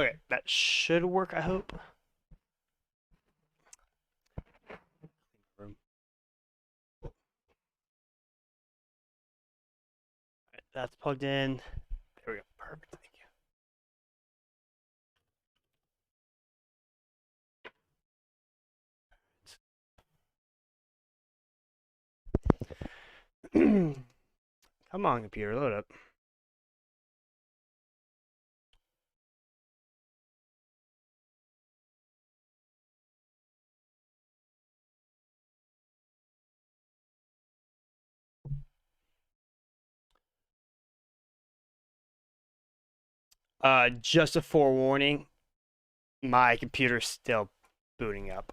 Okay, that should work, I hope. Room. Alright, that's plugged in. There we go. Perfect. Thank you. Come on, computer, load up. Just a forewarning, my computer's still booting up.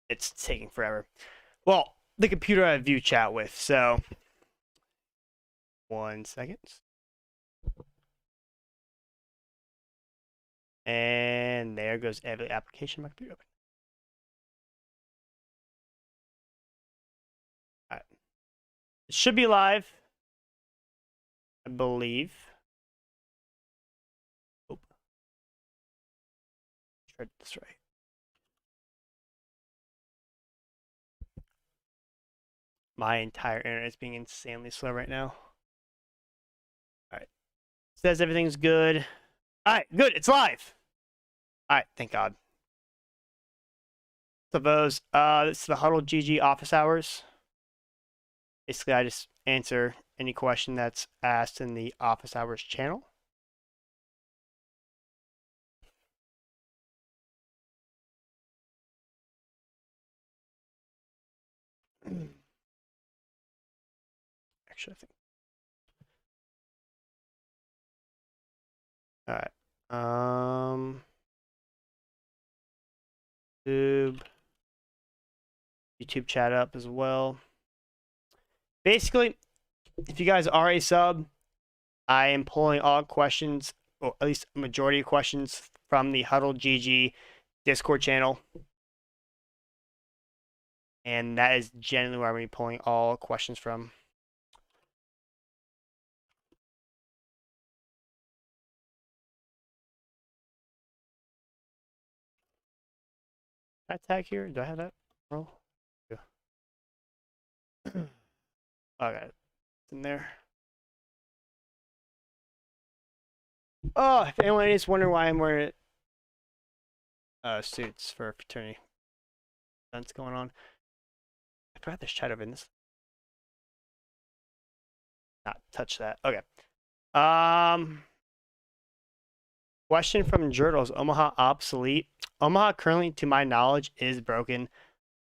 It's taking forever. Well, the computer I view chat with, so 1 second. And there goes every application my computer open. All right. It should be live, I believe. Oh. Tried this right. My entire internet is being insanely slow right now. All right. Says everything's good. All right, good. It's live. All right, thank God. So those, this is the Huddle GG office hours. Basically, I just answer any question that's asked in the office hours channel. Actually, I think. All right. YouTube chat up as well. Basically, if you guys are a sub, I am pulling all questions, or at least a majority of questions, from the Huddle GG Discord channel. And that is generally where I'm going to be pulling all questions from. That tag here? Do I have that? Oh, yeah. Okay, it's in there. Oh, if anyone is wondering why I'm wearing suits for fraternity events going on, I forgot there's chat over in this. Not touch that. Okay. Question from Jurtles. Omaha obsolete? Omaha currently, to my knowledge, is broken.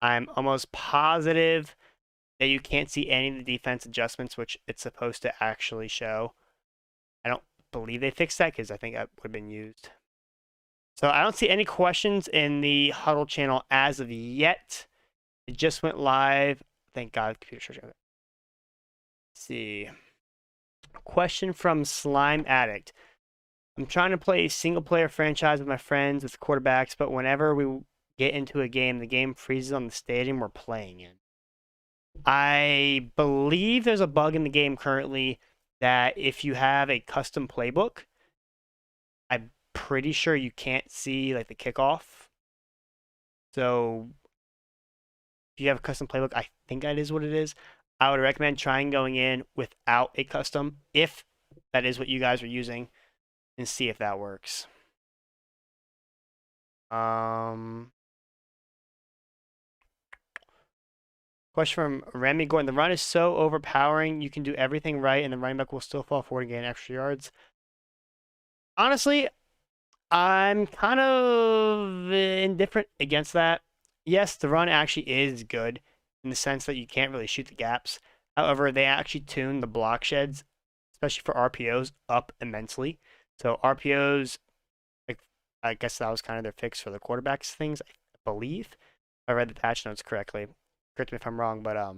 I'm almost positive that you can't see any of the defense adjustments, which it's supposed to actually show. I don't believe they fixed that because I think that would have been used. So I don't see any questions in the Huddle channel as of yet. It just went live. Thank God, computer charging. Let's see. Question from Slime Addict. I'm trying to play a single-player franchise with my friends with quarterbacks, but whenever we get into a game, the game freezes on the stadium we're playing in. I believe there's a bug in the game currently that if you have a custom playbook, I'm pretty sure you can't see like the kickoff. So if you have a custom playbook, I think that is what it is. I would recommend trying going in without a custom, if that is what you guys are using, and see if that works. Question from Remy Gordon. The run is so overpowering. You can do everything right, and the running back will still fall forward and gain extra yards. Honestly, I'm kind of indifferent against that. Yes, the run actually is good in the sense that you can't really shoot the gaps. However, they actually tune the block sheds, especially for RPOs, up immensely. So RPOs, like, I guess that was kind of their fix for the quarterbacks things, I believe. If I read the patch notes correctly. Correct me if I'm wrong, but I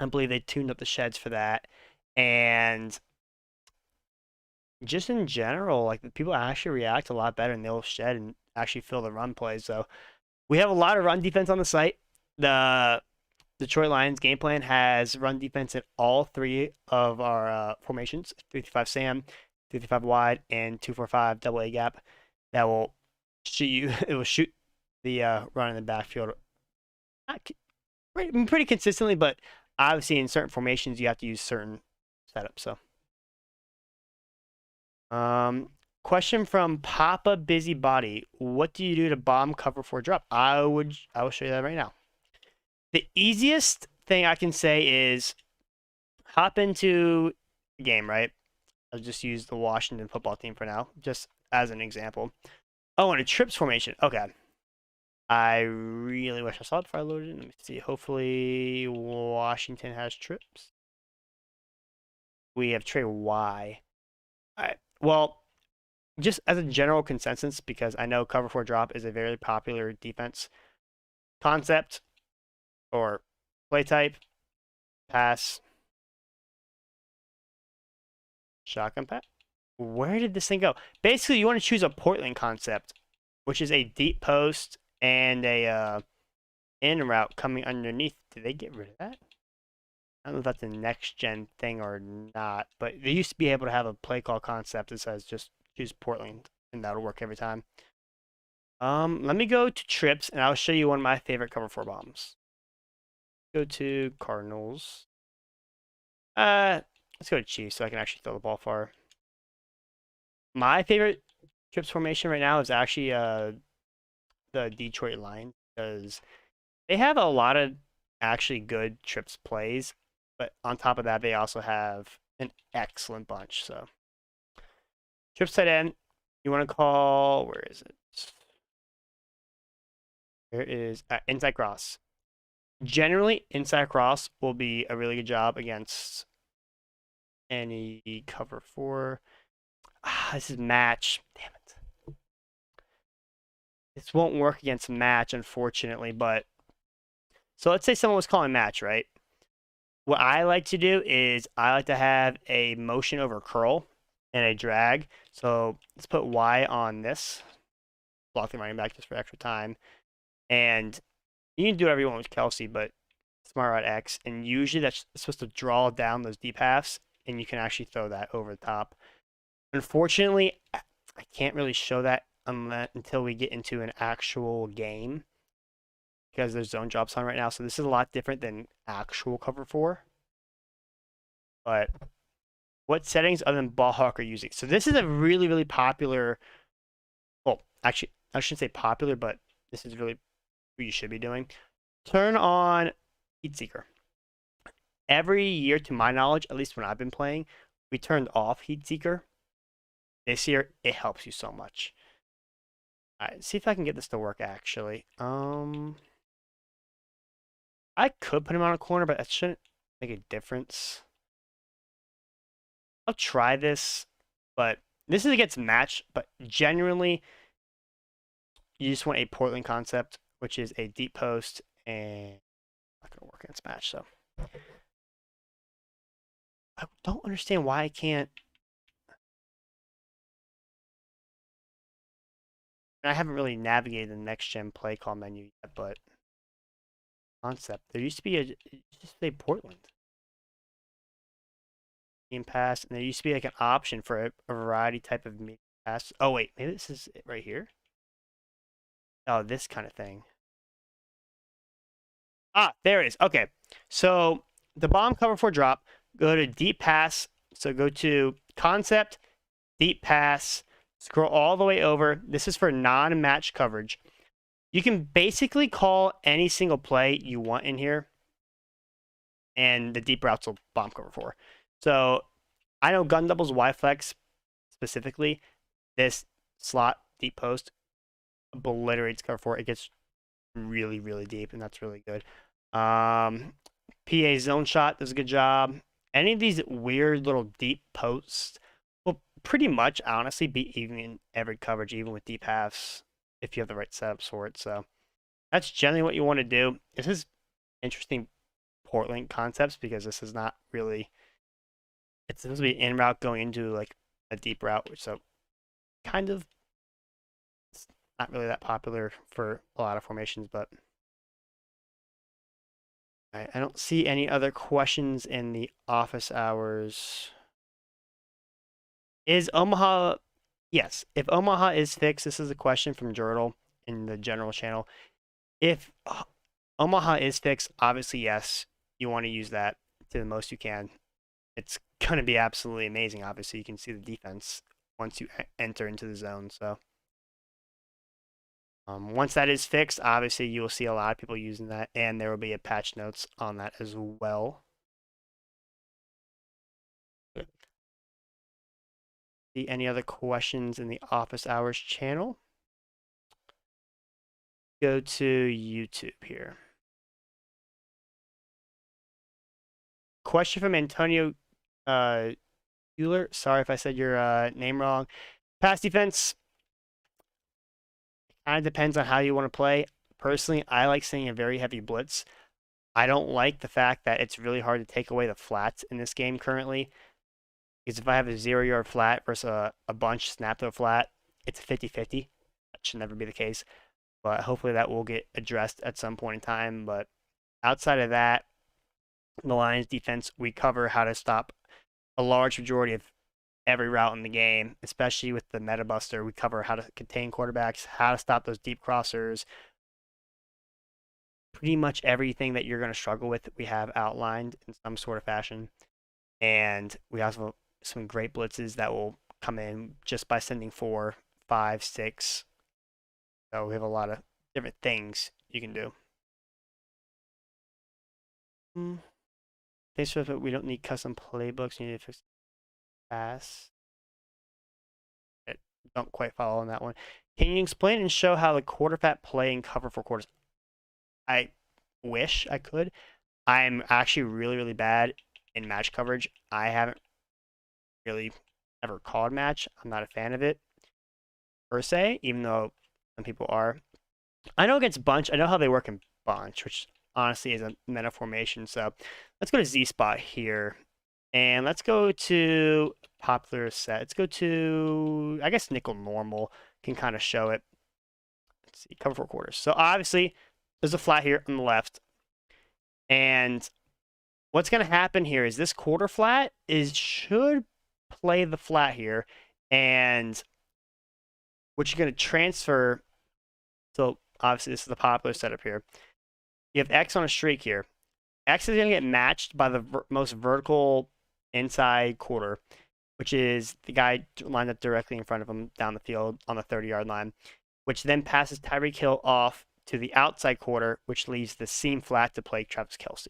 believe they tuned up the sheds for that. And just in general, like, people actually react a lot better and they'll shed and actually fill the run plays. So we have a lot of run defense on the site. The Detroit Lions game plan has run defense in all three of our formations: 3-5 Sam, 55 wide, and 245 double A gap that will shoot you. It will shoot the run in the backfield pretty consistently, but obviously in certain formations you have to use certain setups. So, question from Papa Busybody: what do you do to bomb cover for drop? I will show you that right now. The easiest thing I can say is hop into the game, right? I'll just use the Washington football team for now, just as an example. Oh, and a trips formation. Okay. I really wish I saw it before I loaded it. Let me see. Hopefully Washington has trips. We have tray Y. All right. Well, just as a general consensus, because I know cover 4 drop is a very popular defense concept or play type, pass, shotgun pass. Where did this thing go? Basically, you want to choose a Portland concept, which is a deep post and a in route coming underneath. Did they get rid of that? I don't know if that's a next gen thing or not, but they used to be able to have a play call concept that says just choose Portland, and that'll work every time. Let me go to trips, and I'll show you one of my favorite cover 4 bombs. Go to Cardinals. Let's go to Chiefs so I can actually throw the ball far. My favorite trips formation right now is actually the Detroit Lions, because they have a lot of actually good trips plays, but on top of that, they also have an excellent bunch. So trips tight end, you want to call, where is it? There is inside cross. Generally, inside cross will be a really good job against any cover 4. This is match. Damn it. This won't work against match, unfortunately, but so let's say someone was calling match, right? What I like to do is I like to have a motion over curl and a drag. So let's put Y on this. Block the running back just for extra time. And you can do whatever you want with Kelsey, but Smart Rod X. And usually that's supposed to draw down those deep halves, and you can actually throw that over the top. Unfortunately, I can't really show that until we get into an actual game, because there's zone drops on right now. So this is a lot different than actual cover 4. But what settings other than ball hawk are you using? So this is a really, really popular, well, actually, I shouldn't say popular, but this is really what you should be doing. Turn on Heat Seeker. Every year, to my knowledge, at least when I've been playing, we turned off Heat Seeker. This year, it helps you so much. All right, see if I can get this to work, actually. I could put him on a corner, but that shouldn't make a difference. I'll try this, but this is against match, but genuinely, you just want a Portland concept, which is a deep post, and not going to work against match, so. I don't understand why I can't. I haven't really navigated the next gen play call menu yet, but concept. There used to be just say Portland. Game pass, and there used to be like an option for a variety type of medium pass. Oh wait, maybe this is it right here. Oh, this kind of thing. Ah, there it is. Okay, so the bomb cover 4 drop. Go to deep pass. So go to concept, deep pass. Scroll all the way over. This is for non-match coverage. You can basically call any single play you want in here, and the deep routes will bomb cover 4. So I know gun doubles Y flex specifically. This slot deep post obliterates cover 4. It gets really, really deep, and that's really good. PA zone shot does a good job. Any of these weird little deep posts will pretty much honestly be even in every coverage, even with deep halves, if you have the right setups for it. So that's generally what you want to do. This is interesting Portland concepts, because this is not really, it's supposed to be in route going into like a deep route, which so kind of it's not really that popular for a lot of formations, but I don't see any other questions in the office hours. Is Omaha, yes, if Omaha is fixed, this is a question from Jurtle in the general channel. If Omaha is fixed, obviously, yes, you want to use that to the most you can. It's going to be absolutely amazing. Obviously, you can see the defense once you enter into the zone. So once that is fixed, obviously, you will see a lot of people using that, and there will be a patch notes on that as well. See any other questions in the office hours channel? Go to YouTube here. Question from Antonio Euler. Sorry if I said your name wrong. Pass defense kind of depends on how you want to play. Personally, I like seeing a very heavy blitz. I don't like the fact that it's really hard to take away the flats in this game currently. Because if I have a 0-yard flat versus a bunch snap to a flat, it's 50-50. That should never be the case. But hopefully that will get addressed at some point in time. But outside of that, the Lions defense, we cover how to stop a large majority of every route in the game, especially with the Meta Buster. We cover how to contain quarterbacks, how to stop those deep crossers. Pretty much everything that you're going to struggle with, we have outlined in some sort of fashion. And we also have some great blitzes that will come in just by sending 4, 5, 6. So we have a lot of different things you can do. Thanks for that. We don't need custom playbooks. You need to fix pass. Don't quite follow on that one. Can you explain and show how the quarterback play and cover for quarters? I wish I could. I'm actually really, really bad in match coverage. I haven't really ever called match. I'm not a fan of it per se, even though some people are. I know against bunch, I know how they work in bunch, which honestly is a meta formation. So let's go to Z spot here. And let's go to popular set. Let's go to, I guess, nickel normal can kind of show it. Let's see, cover 4 quarters. So obviously, there's a flat here on the left. And what's going to happen here is this quarter flat should play the flat here. And what you're going to transfer, so obviously this is the popular setup here. You have X on a streak here. X is going to get matched by the most vertical inside quarter, which is the guy lined up directly in front of him down the field on the 30-yard line, which then passes Tyreek Hill off to the outside quarter, which leaves the seam flat to play Travis Kelce.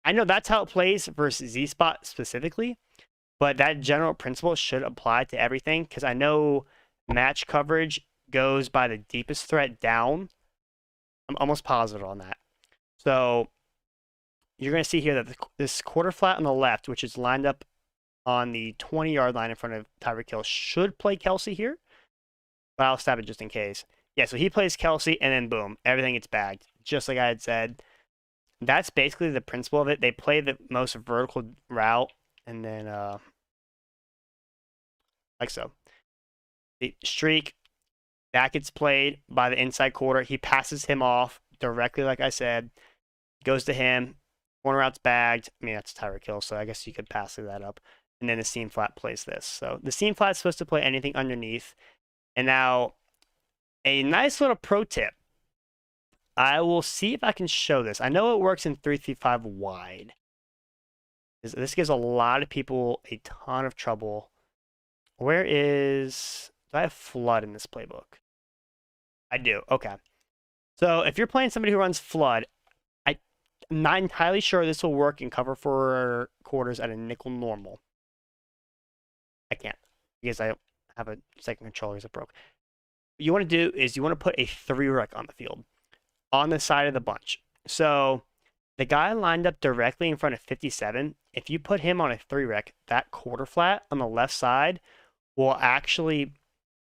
I know that's how it plays versus Z-Spot specifically, but that general principle should apply to everything because I know match coverage goes by the deepest threat down. I'm almost positive on that. So you're going to see here that this quarter flat on the left, which is lined up on the 20-yard line in front of Tyreek Hill, should play Kelce here. But I'll stab it just in case. Yeah, so he plays Kelce, and then boom, everything gets bagged. Just like I had said. That's basically the principle of it. They play the most vertical route, and then like so. The streak, that gets played by the inside quarter. He passes him off directly, like I said. Goes to him. Corner route's bagged. I mean, that's Tyreek Hill, so I guess you could pass that up. And then the seam flat plays this. So the seam flat is supposed to play anything underneath. And now, a nice little pro tip. I will see if I can show this. I know it works in 3-5 wide. This gives a lot of people a ton of trouble. Where is... Do I have flood in this playbook? I do. Okay. So if you're playing somebody who runs flood, I'm not entirely sure this will work in cover 4 quarters at a nickel normal. I can't because I have a second controller as it broke. What you want to do is you want to put a 3-rec on the field on the side of the bunch. So the guy lined up directly in front of 57, if you put him on a 3-rec, that quarter flat on the left side will actually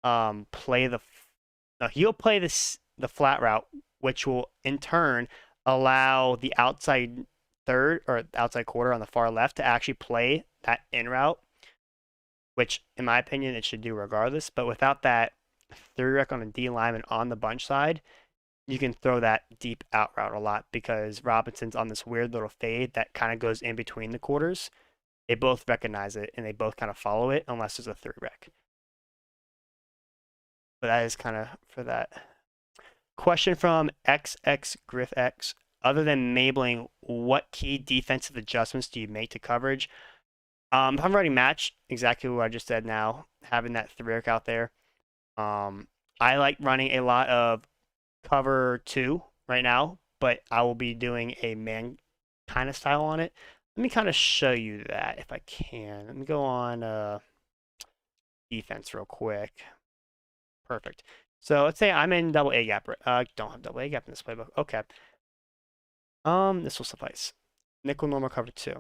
play the... Now he'll play the flat route, which will in turn allow the outside third or outside quarter on the far left to actually play that in route, which in my opinion it should do regardless. But without that 3-rec on a D lineman on the bunch side, you can throw that deep out route a lot because Robinson's on this weird little fade that kind of goes in between the quarters. they both recognize it and they both kind of follow it unless there's a 3-rec. But that is kind of for that. Question from XXGriffX. Other than mabling, what key defensive adjustments do you make to coverage? If I'm writing match, exactly what I just said now, having that 3-rec out there. I like running a lot of cover 2 right now, but I will be doing a man kind of style on it. Let me kind of show you that if I can. Let me go on defense real quick. Perfect. So let's say I'm in double A gap. Don't have double A gap in this playbook. Okay. This will suffice. Nickel normal cover 2.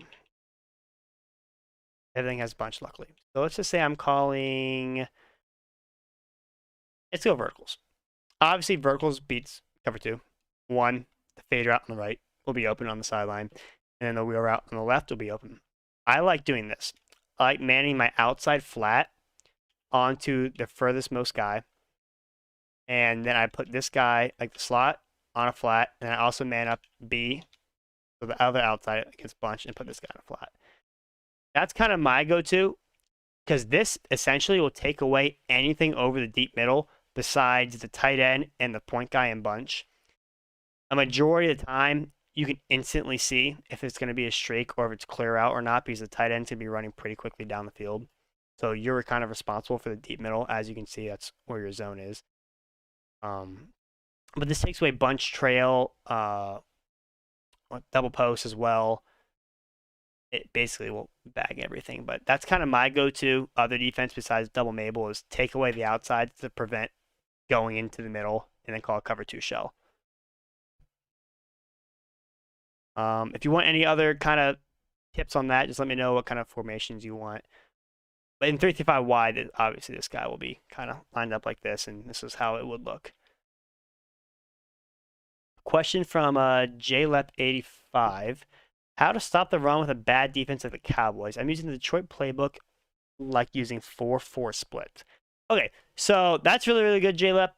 Everything has a bunch, luckily. So let's just say I'm calling. Let's go verticals. Obviously, verticals beats cover 2. 1, the fade route on the right will be open on the sideline, and then the wheel route on the left will be open. I like doing this. I like manning my outside flat onto the furthest most guy, and then I put this guy, like the slot, on a flat, and I also man up B, so the other outside gets bunched, and put this guy on a flat. That's kind of my go-to, because this essentially will take away anything over the deep middle besides the tight end and the point guy and bunch. A majority of the time, you can instantly see if it's going to be a streak or if it's clear out or not, because the tight end's going to be running pretty quickly down the field. So you're kind of responsible for the deep middle. As you can see, that's where your zone is. But this takes away bunch, trail, double post as well. It basically will bag everything. But that's kind of my go-to other defense besides double Mabel is take away the outside to prevent going into the middle and then call a cover 2 shell. If you want any other kind of tips on that, just let me know what kind of formations you want. But in 3-5 wide, obviously this guy will be kind of lined up like this, and this is how it would look. Question from JLep85. How to stop the run with a bad defense of the Cowboys? I'm using the Detroit playbook like using 4-4 split. Okay, so that's really, really good, JLep.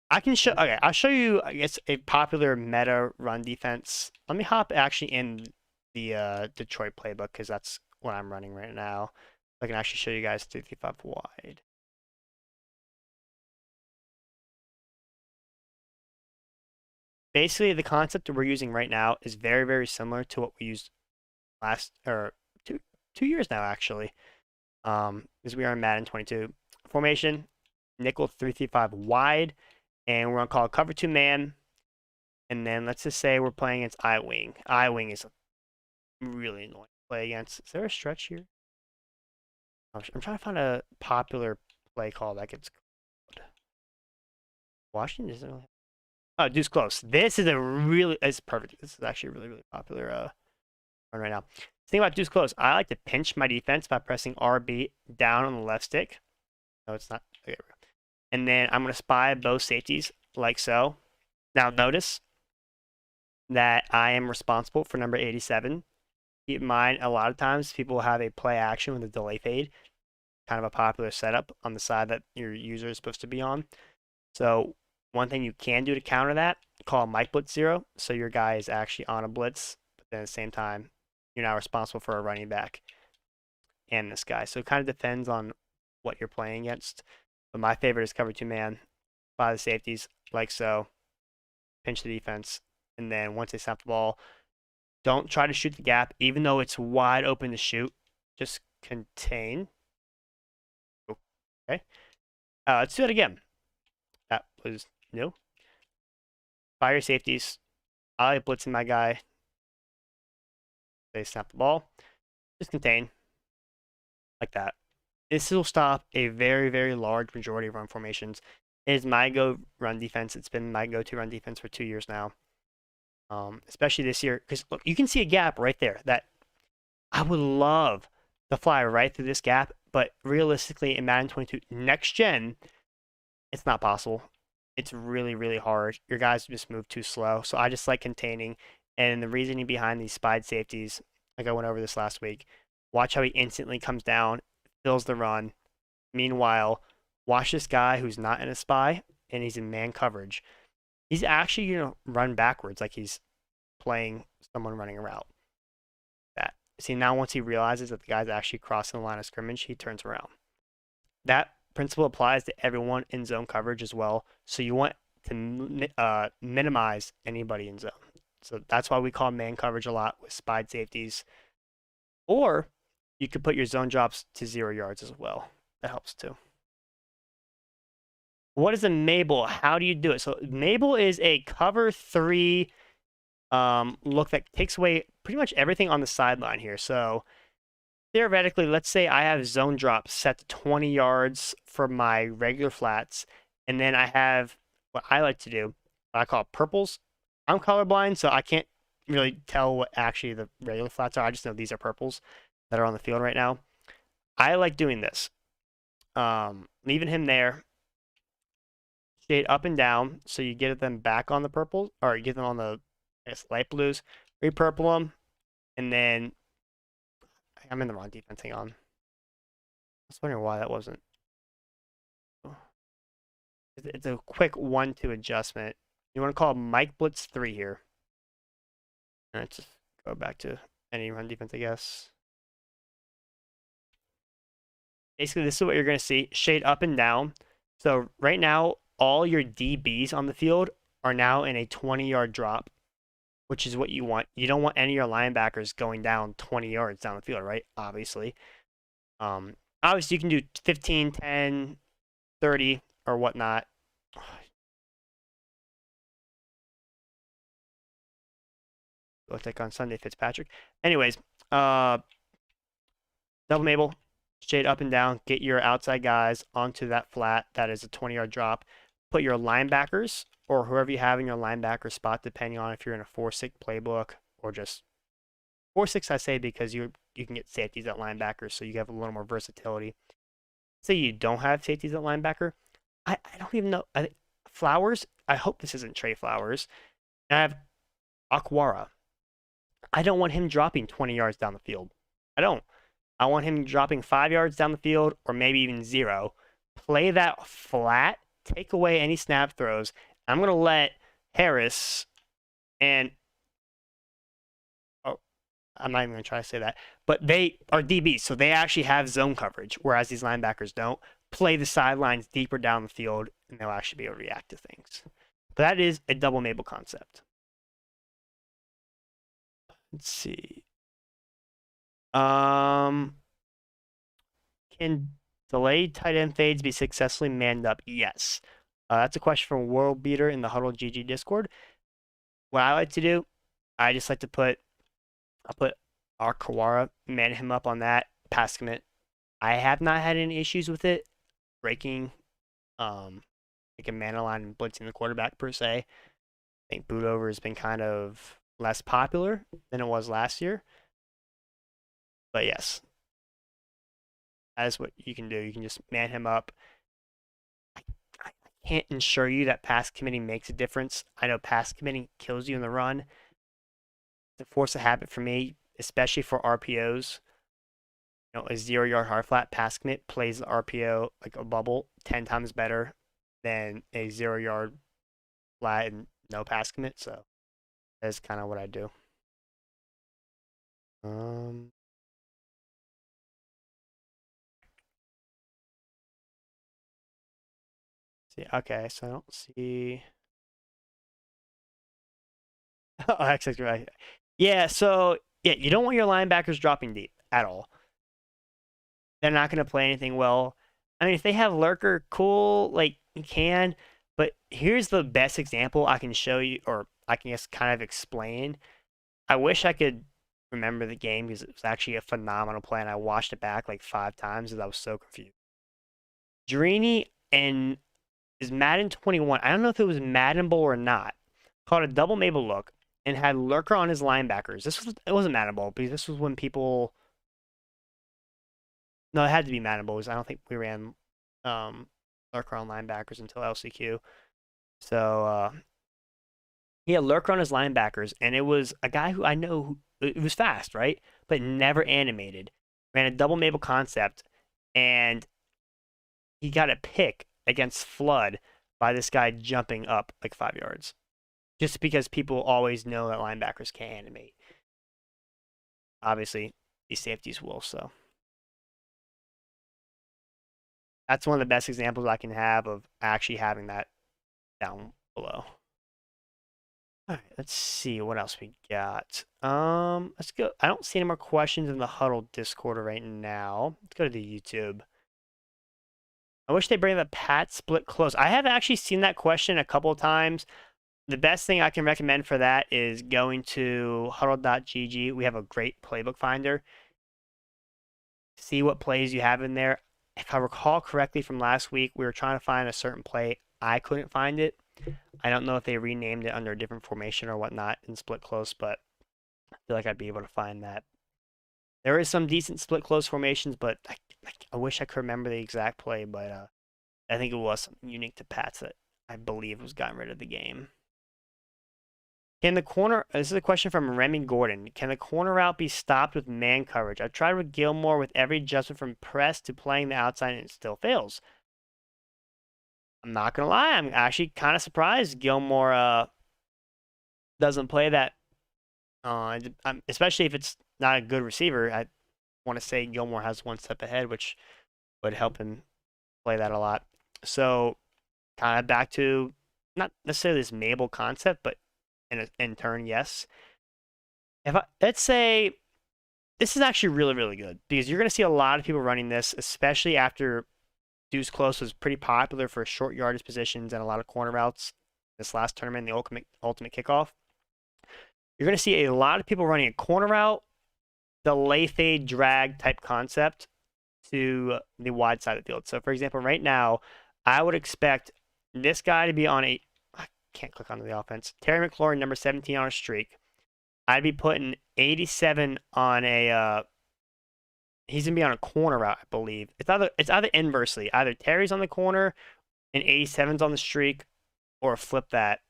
I can show, okay, I'll show you, I guess, a popular meta run defense. Let me hop actually in the Detroit playbook because that's what I'm running right now. I can actually show you guys 3-5 wide. Basically, the concept that we're using right now is very, very similar to what we used last, or two years now, actually. Because we are in Madden 22. Formation, nickel 3-5 wide. And we're going to call it cover 2 man. And then let's just say we're playing against I-Wing. I-Wing is really annoying to play against. Is there a stretch here? I'm trying to find a popular play call that gets called. Washington doesn't really. Oh, deuce close. This is it's perfect. This is actually a really, really popular run right now. The thing about deuce close, I like to pinch my defense by pressing RB down on the left stick. No, it's not. Okay. And then I'm going to spy both safeties like so. Now notice that I am responsible for number 87. Keep in mind, a lot of times people have a play action with a delay fade, kind of a popular setup on the side that your user is supposed to be on. So one thing you can do to counter that, call Mike Blitz 0. So your guy is actually on a blitz, but then at the same time, you're now responsible for a running back and this guy. So it kind of depends on what you're playing against. But my favorite is cover 2 man by the safeties, like so. Pinch the defense. And then once they snap the ball, don't try to shoot the gap, even though it's wide open to shoot. Just contain. Okay. Let's do it again. That was new. Fire safeties. I like blitzing my guy. They snap the ball. Just contain. Like that. This will stop a very, very large majority of run formations. It is my run defense. It's been my go-to run defense for 2 years now. Especially this year. Because look, you can see a gap right there that I would love to fly right through this gap. But realistically, in Madden 22 next gen, it's not possible. It's really, really hard. Your guys just move too slow. So I just like containing. And the reasoning behind these spied safeties, like I went over this last week, watch how he instantly comes down, fills the run. Meanwhile, watch this guy who's not in a spy and he's in man coverage. he's actually going to run backwards like he's playing someone running a route. That. See, now once he realizes that the guy's actually crossing the line of scrimmage, he turns around. That principle applies to everyone in zone coverage as well. So you want to minimize anybody in zone. So that's why we call man coverage a lot with spied safeties. Or you could put your zone drops to 0 yards as well. That helps too. What is a Mabel? How do you do it? So Mabel is a cover 3 look that takes away pretty much everything on the sideline here. So theoretically, let's say I have zone drops set to 20 yards for my regular flats, and then I have what I like to do, what I call purples. I'm colorblind, so I can't really tell what actually the regular flats are. I just know these are purples that are on the field right now. I like doing this. Leaving him there, shade up and down, so you get them back on the purple, or you get them on the, I guess, light blues, repurple them, and then I'm in the wrong defense. Hang on. I was wondering why that wasn't. It's a quick 1-2 adjustment. You want to call Mike Blitz 3 here. And let's just go back to any run defense, I guess. Basically, this is what you're going to see. Shade up and down. So right now, all your DBs on the field are now in a 20-yard drop, which is what you want. You don't want any of your linebackers going down 20 yards down the field, right? Obviously. Obviously, you can do 15, 10, 30, or whatnot. Looks like on Sunday Fitzpatrick. Anyways, double Mabel, shade up and down, get your outside guys onto that flat. That is a 20-yard drop. Put your linebackers or whoever you have in your linebacker spot, depending on if you're in a 4-6 playbook or just 4-6, I say, because you can get safeties at linebacker, so you have a little more versatility. Say you don't have safeties at linebacker. I don't even know. Flowers, I hope this isn't Trey Flowers. And I have Aquara. I don't want him dropping 20 yards down the field. I don't. I want him dropping 5 yards down the field or maybe even 0. Play that flat, take away any snap throws. I'm going to let Harris and I'm not even going to try to say that, but they are DBs, so they actually have zone coverage, whereas these linebackers don't. Play the sidelines deeper down the field, and they'll actually be able to react to things. But that is a double Mabel concept. Let's see. Can delayed tight end fades be successfully manned up? Yes. That's a question from World Beater in the Huddle GG Discord. What I like to do, I just like to I'll put our Kawara, man him up on that, pass commit. I have not had any issues with it breaking like a man line and blitzing the quarterback per se. I think boot over has been kind of less popular than it was last year. But yes, that is what you can do. You can just man him up. I can't ensure you that pass committing makes a difference. I know pass committing kills you in the run. It's a force of habit for me, especially for RPOs. You know, a 0-yard hard flat pass commit plays the RPO like a bubble 10 times better than a 0-yard flat and no pass commit. So that's kind of what I do. See, okay, so I don't see. Oh, actually, right. Yeah, so yeah, you don't want your linebackers dropping deep at all. They're not going to play anything well. I mean, if they have Lurker, cool, like you can. But here's the best example I can show you, or I can just kind of explain. I wish I could remember the game because it was actually a phenomenal play, and I watched it back like 5 times because I was so confused. Drini and is Madden 21. I don't know if it was Maddenable or not. Called a double Mabel look and had Lurker on his linebackers. It wasn't Maddenable because this was when people. No, it had to be Maddenable because I don't think we ran Lurker on linebackers until LCQ. So he had Lurker on his linebackers, and it was a guy who I know it was fast, right? But never animated. Ran a double Mabel concept, and he got a pick against Flood by this guy jumping up like 5 yards. just because people always know that linebackers can't animate. Obviously, these safeties will. So that's one of the best examples I can have of actually having that down below. All right, let's see what else we got. Let's go. I don't see any more questions in the Huddle Discord right now. Let's go to the YouTube. I wish they bring the Pat split close. I have actually seen that question a couple of times. The best thing I can recommend for that is going to huddle.gg. We have a great playbook finder. See what plays you have in there. If I recall correctly from last week, we were trying to find a certain play. I couldn't find it. I don't know if they renamed it under a different formation or whatnot in split close, but I feel like I'd be able to find that. There is some decent split close formations, but I wish I could remember the exact play, but I think it was something unique to Pats that I believe was gotten rid of the game. Can the corner, this is a question from Remy Gordon. Can the corner route be stopped with man coverage? I've tried with Gilmore with every adjustment from press to playing the outside and it still fails. I'm not going to lie. I'm actually kind of surprised Gilmore doesn't play that. Especially if it's not a good receiver. I want to say Gilmore has one step ahead, which would help him play that a lot. So kind of back to not necessarily this Mabel concept, but in turn, yes. Let's say this is actually really, really good because you're going to see a lot of people running this, especially after Deuce Close was pretty popular for short yardage positions and a lot of corner routes this last tournament, the ultimate kickoff. You're going to see a lot of people running a corner route, the lay fade drag type concept to the wide side of the field. So, for example, right now, I would expect this guy to be on a, I can't click onto the offense, Terry McLaurin, number 17 on a streak. I'd be putting 87 on a, he's going to be on a corner route, I believe. It's either inversely. Either Terry's on the corner and 87's on the streak, or flip that.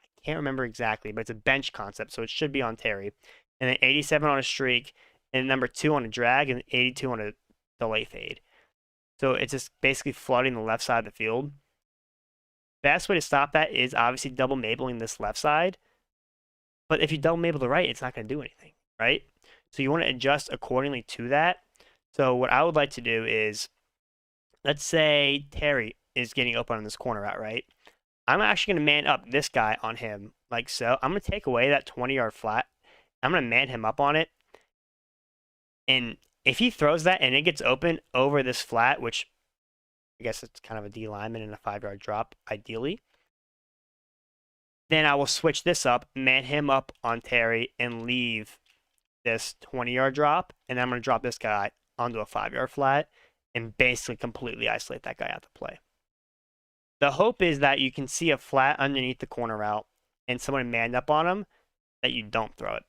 I can't remember exactly, but it's a bench concept, so it should be on Terry. And then 87 on a streak, and number 2 on a drag, and 82 on a delay fade. So it's just basically flooding the left side of the field. Best way to stop that is obviously double mabling this left side. But if you double mabel the right, it's not going to do anything, right? So you want to adjust accordingly to that. So what I would like to do is, let's say Terry is getting open on this corner route, right? I'm actually going to man up this guy on him like so. I'm going to take away that 20-yard flat. I'm going to man him up on it. And if he throws that and it gets open over this flat, which I guess it's kind of a D lineman and a 5-yard drop, ideally, then I will switch this up, man him up on Terry, and leave this 20-yard drop. And then I'm going to drop this guy onto a 5-yard flat and basically completely isolate that guy out to play. The hope is that you can see a flat underneath the corner route and someone manned up on him, that you don't throw it.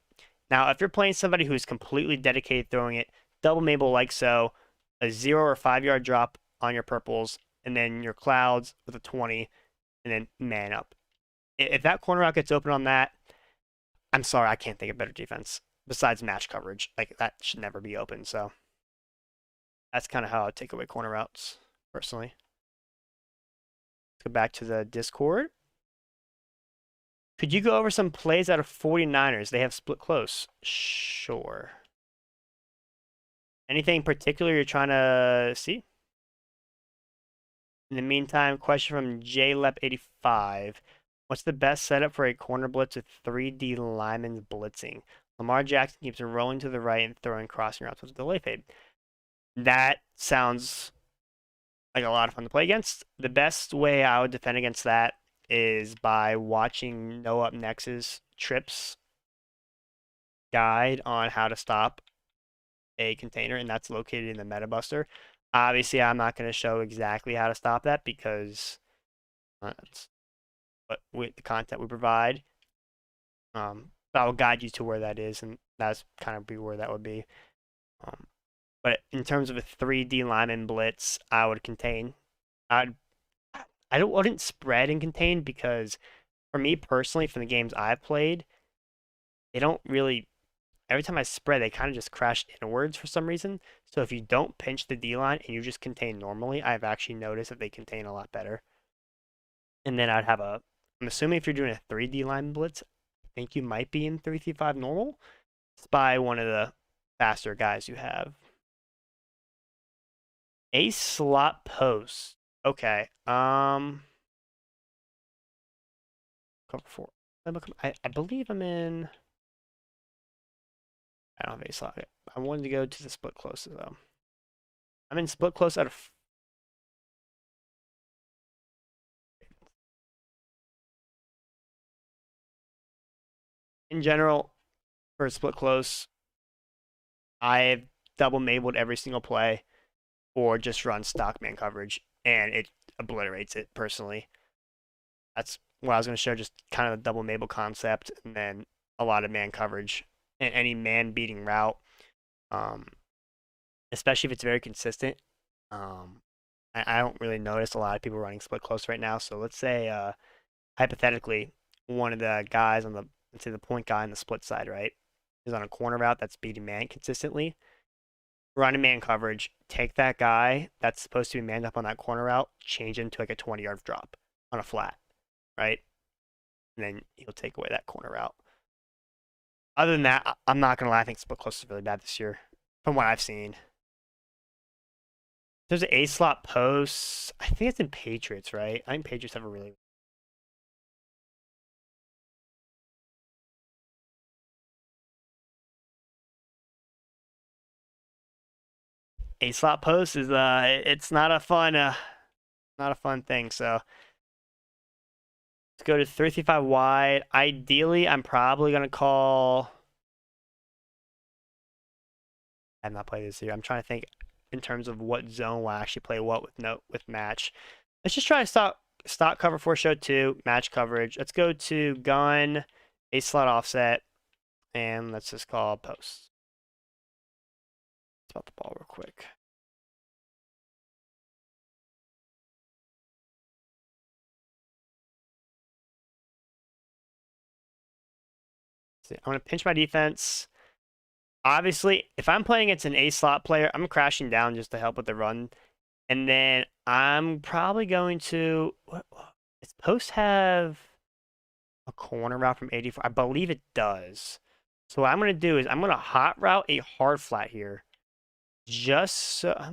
Now, if you're playing somebody who's completely dedicated throwing it, double mabel like so, a 0 or 5-yard drop on your purples, and then your clouds with a 20, and then man up. If that corner route gets open on that, I'm sorry, I can't think of better defense besides match coverage. Like, that should never be open. So that's kind of how I take away corner routes, personally. Let's go back to the Discord. Could you go over some plays out of 49ers? They have split close. Sure. Anything particular you're trying to see? In the meantime, question from JLep85. What's the best setup for a corner blitz with 3D linemen blitzing? Lamar Jackson keeps rolling to the right and throwing crossing routes with a delay fade. That sounds like a lot of fun to play against. The best way I would defend against that is by watching No Up Next's Trips guide on how to stop a container, and that's located in the Meta Buster. Obviously, I'm not going to show exactly how to stop that because that's what the content we provide. But I will guide you to where that is, and that's kind of be where that would be. But in terms of a 3D lineman blitz, I would contain. I wouldn't spread and contain because, for me personally, from the games I've played, they don't really. Every time I spread, they kind of just crash inwards for some reason. So if you don't pinch the D line and you just contain normally, I've actually noticed that they contain a lot better. And then I'd have a I'm assuming if you're doing a 3D Lineman Blitz, I think you might be in 3-5 normal. Spy one of the faster guys you have. A slot post. Okay. Cover 4. I believe I'm in. I don't have a slot. I wanted to go to the split close though. I'm in split close out of. In general, for a split close, I've double mabled every single play or just run stock man coverage, and it obliterates it personally. That's what I was going to show, just kind of the double mabel concept, and then a lot of man coverage and any man beating route, um, especially if it's very consistent. I don't really notice a lot of people running split close right now. So let's say, hypothetically, one of the guys on the, let's say the point guy on the split side, right, is on a corner route that's beating man consistently. Run a man coverage, take that guy that's supposed to be manned up on that corner route, change him to like a 20-yard drop on a flat, right? And then he'll take away that corner route. Other than that, I'm not going to lie, I think split close is really bad this year, from what I've seen. There's an A-slot post. I think it's in Patriots, right? I think Patriots have a really... A-slot post is, it's not a fun thing, so... Let's go to 3-5 wide. Ideally, I'm probably going to call... I have not played this year. I'm trying to think in terms of what zone will actually play what with match. Let's just try to stock cover 4 show 2, match coverage. Let's go to gun, A slot offset, and let's just call post. Let's spot the ball real quick. See, I'm going to pinch my defense. Obviously, if I'm playing against an A slot player, I'm crashing down just to help with the run. And then I'm probably going to... Does post have a corner route from 84? I believe it does. So what I'm going to do is I'm going to hot route a hard flat here. Just so... yeah,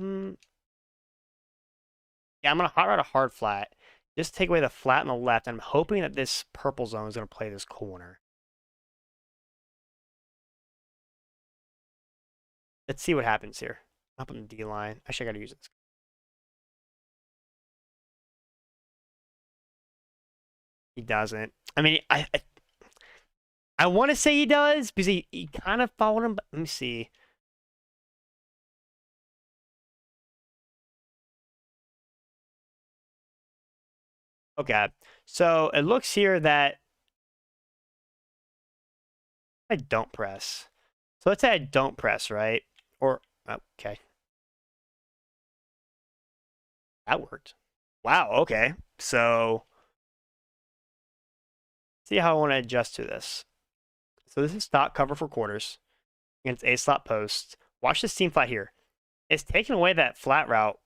I'm going to hot route a hard flat. Just take away the flat on the left. And I'm hoping that this purple zone is going to play this corner. Let's see what happens here. Up on the D line. Actually, I got to use this. He doesn't. I mean, I want to say he does because he kind of followed him. But let me see. Okay, so it looks here that I don't press. So let's say I don't press, right? Or, okay. That worked. Wow, okay. So, see how I want to adjust to this. So this is stock cover for quarters against A slot post. Watch this seam flat here. It's taking away that flat route.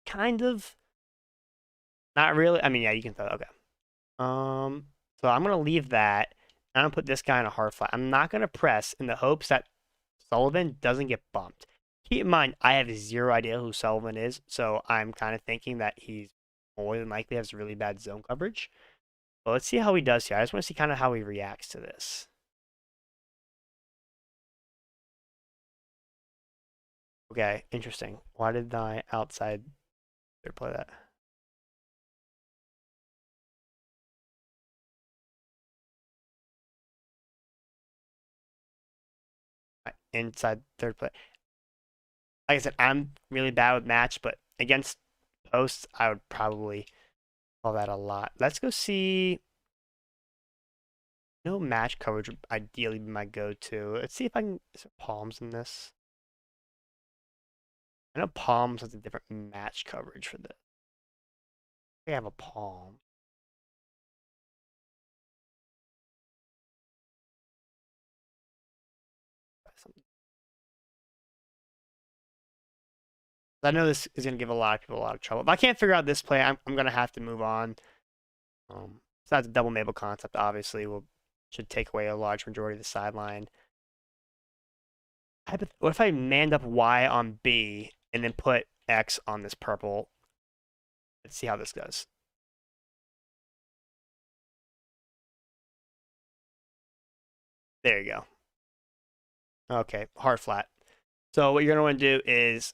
Kind of. Not really. I mean, yeah, you can throw it. Okay. So I'm going to leave that. I'm going to put this guy in a hard flat. I'm not going to press in the hopes that Sullivan doesn't get bumped. Keep in mind, I have zero idea who Sullivan is, so I'm kind of thinking that he's more than likely has really bad zone coverage. But let's see how he does here. I just want to see kind of how he reacts to this. Okay, interesting. Why did I outside play that? Inside third play. Like I said, I'm really bad with match, but against posts, I would probably call that a lot. Let's go see. No match coverage would ideally be my go-to. Let's see if I can. Is there palms in this? I know palms has a different match coverage for this. I have a palm. I know this is going to give a lot of people a lot of trouble. If I can't figure out this play, I'm going to have to move on. that's a double Mabel concept, obviously, should take away a large majority of the sideline. What if I manned up Y on B and then put X on this purple? Let's see how this goes. There you go. Okay, hard flat. So what you're gonna want to do is,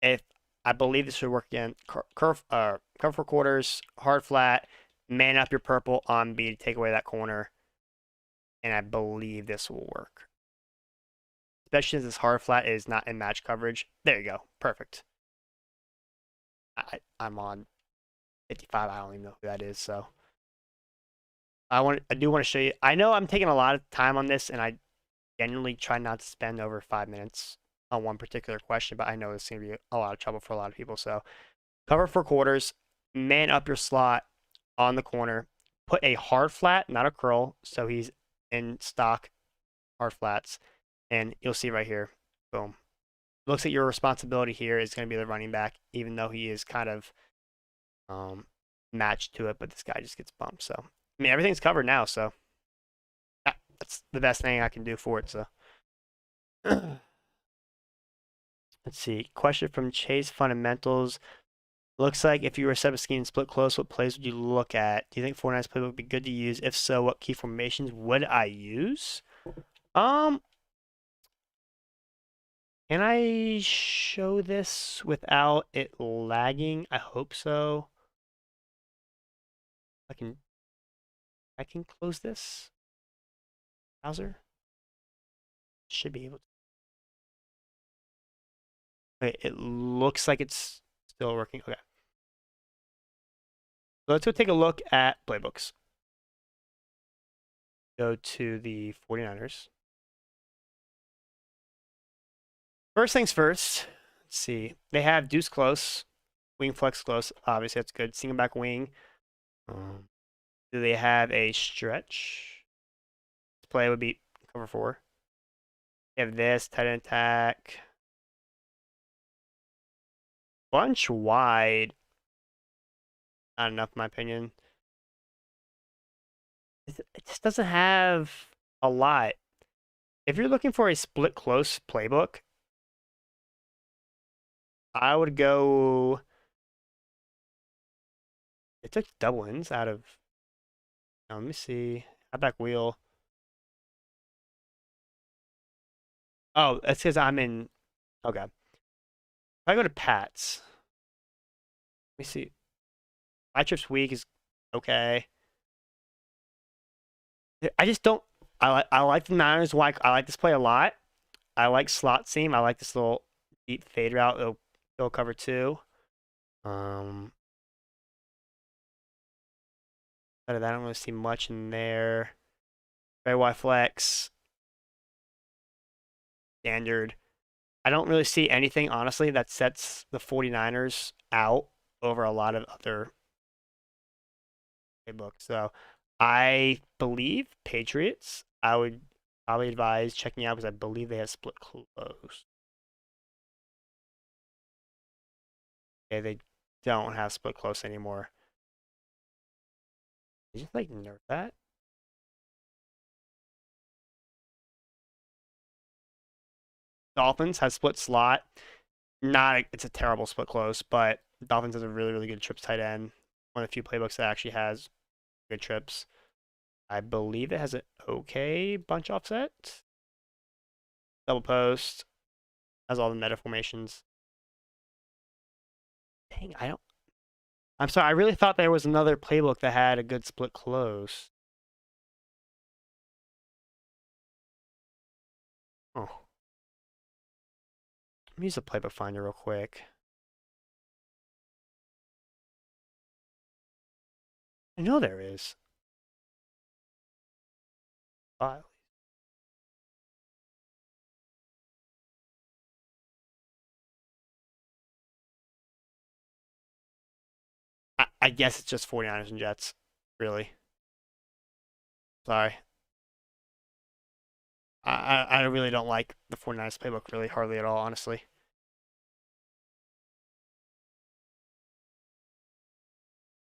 if I believe this should work again, cover for quarters, hard flat, man up your purple on B to take away that corner, and I believe this will work. Especially since this hard flat is not in match coverage. There you go, perfect. I'm on 55. I don't even know who that is, so I do want to show you. I know I'm taking a lot of time on this, and I genuinely try not to spend over 5 minutes on one particular question, but I know it's going to be a lot of trouble for a lot of people. So cover for quarters, man up your slot on the corner, put a hard flat, not a curl, so he's in stock hard flats, and you'll see right here, boom. Looks like your responsibility here is going to be the running back, even though he is kind of matched to it, but this guy just gets bumped. So, I mean, everything's covered now, so that's the best thing I can do for it. So, let's see. Question from Chase Fundamentals. Looks like if you were set up a scheme and split close, what plays would you look at? Do you think 49ers playbook would be good to use? If so, what key formations would I use? Can I show this without it lagging? I hope so. I can close this browser. Should be able to. Okay, it looks like it's still working. Okay. So let's go take a look at playbooks. Go to the 49ers. First things first, let's see. They have deuce close, wing flex close. Obviously, that's good. Single back wing. Do they have a stretch? This play would be cover 4. They have this, tight end attack. Bunch wide. Not enough, in my opinion. It just doesn't have a lot. If you're looking for a split close playbook, I would go. It took double ends out of. Now, let me see. Halfback wheel. Oh, that's because I'm in. Okay. If I go to Pats, let me see. My trip's weak is okay. I just don't. I like the Niners. I like this play a lot. I like slot seam. I like this little deep fade route. It'll cover 2. Out of that, I don't really see much in there. Very wide flex. Standard. I don't really see anything, honestly, that sets the 49ers out over a lot of other playbooks. So I believe Patriots, I would probably advise checking out because I believe they have split close. Okay, they don't have split close anymore. Did you like nerf that? Dolphins has split slot. It's a terrible split close, but Dolphins has a really, really good trips tight end. One of the few playbooks that actually has good trips. I believe it has an okay bunch offset. Double post. Has all the meta formations. Dang, I'm sorry, I really thought there was another playbook that had a good split close. Oh. Let me use the playbook finder real quick. I know there is. File. I guess it's just 49ers and Jets. Really. Sorry. I really don't like the 49ers playbook really hardly at all, honestly.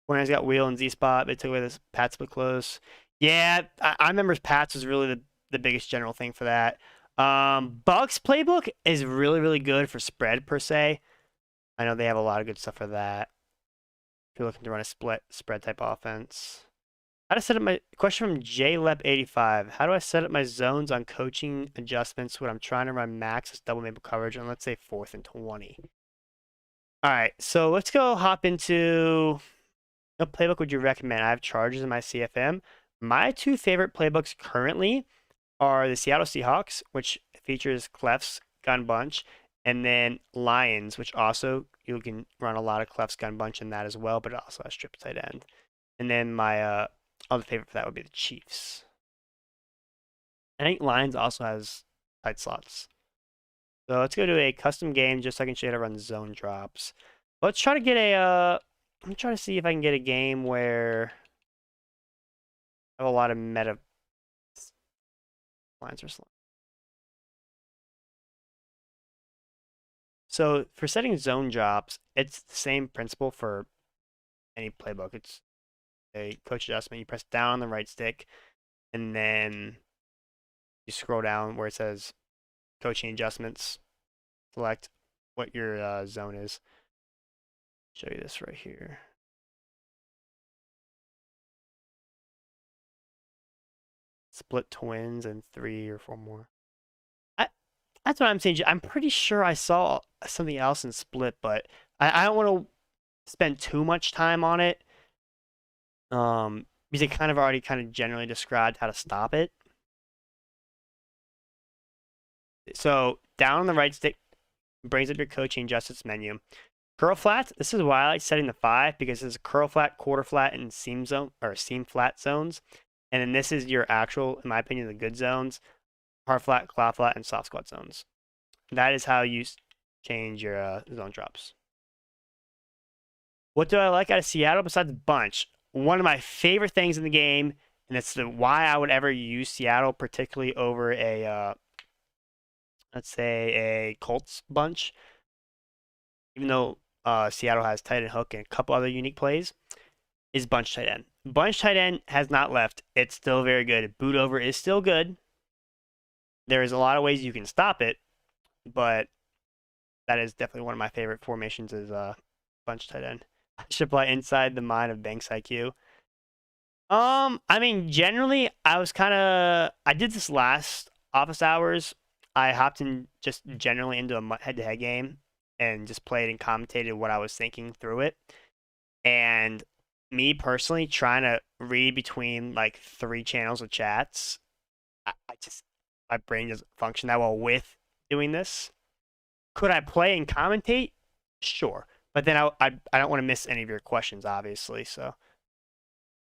When got wheel and Z spot, they took away this Pat split close. Yeah, I remember Pats was really the biggest general thing for that. Bucks playbook is really, really good for spread per se. I know they have a lot of good stuff for that. If you're looking to run a split spread type offense. How to set up my question from JLep85. How do I set up my zones on coaching adjustments when I'm trying to run max double maple coverage on, let's say, 4th and 20? All right, so let's go hop into what playbook would you recommend? I have charges in my CFM. My two favorite playbooks currently are the Seattle Seahawks, which features Clef's gun bunch, and then Lions, which also you can run a lot of Clef's gun bunch in that as well, but it also has strip tight end. And then my other favorite for that would be the Chiefs. I think Lions also has tight slots. So let's go to a custom game just so I can show you how to run zone drops. Let's try to get a. I'm trying to see if I can get a game where I have a lot of meta lines or slants. So for setting zone drops, it's the same principle for any playbook. It's a coach adjustment. You press down on the right stick, and then you scroll down where it says coaching adjustments. Select what your zone is. Show you this right here. Split twins and 3 or 4 more. That's what I'm saying. I'm pretty sure I saw something else in split, but I don't want to spend too much time on it. Because it kind of already kind of generally described how to stop it. So down on the right stick brings up your coaching adjustments menu. Curl flats. This is why I like setting the 5 because it's curl flat, quarter flat, and seam zone or seam flat zones. And then this is your actual, in my opinion, the good zones: hard flat, claw flat, and soft squat zones. That is how you change your zone drops. What do I like out of Seattle besides bunch? One of my favorite things in the game, and it's why I would ever use Seattle, particularly over a, let's say, a Colts bunch, even though Seattle has tight end hook and a couple other unique plays, is bunch tight end. Bunch tight end has not left. It's still very good. Boot over is still good. There is a lot of ways you can stop it, but that is definitely one of my favorite formations is bunch tight end. I should play inside the mind of Banks IQ. I mean, generally, I did this last office hours. I hopped in just generally into a head-to-head game and just played and commentated what I was thinking through it. And me personally, trying to read between like 3 channels of chats, I just, my brain doesn't function that well with doing this. Could I play and commentate? Sure. But then I don't want to miss any of your questions, obviously. So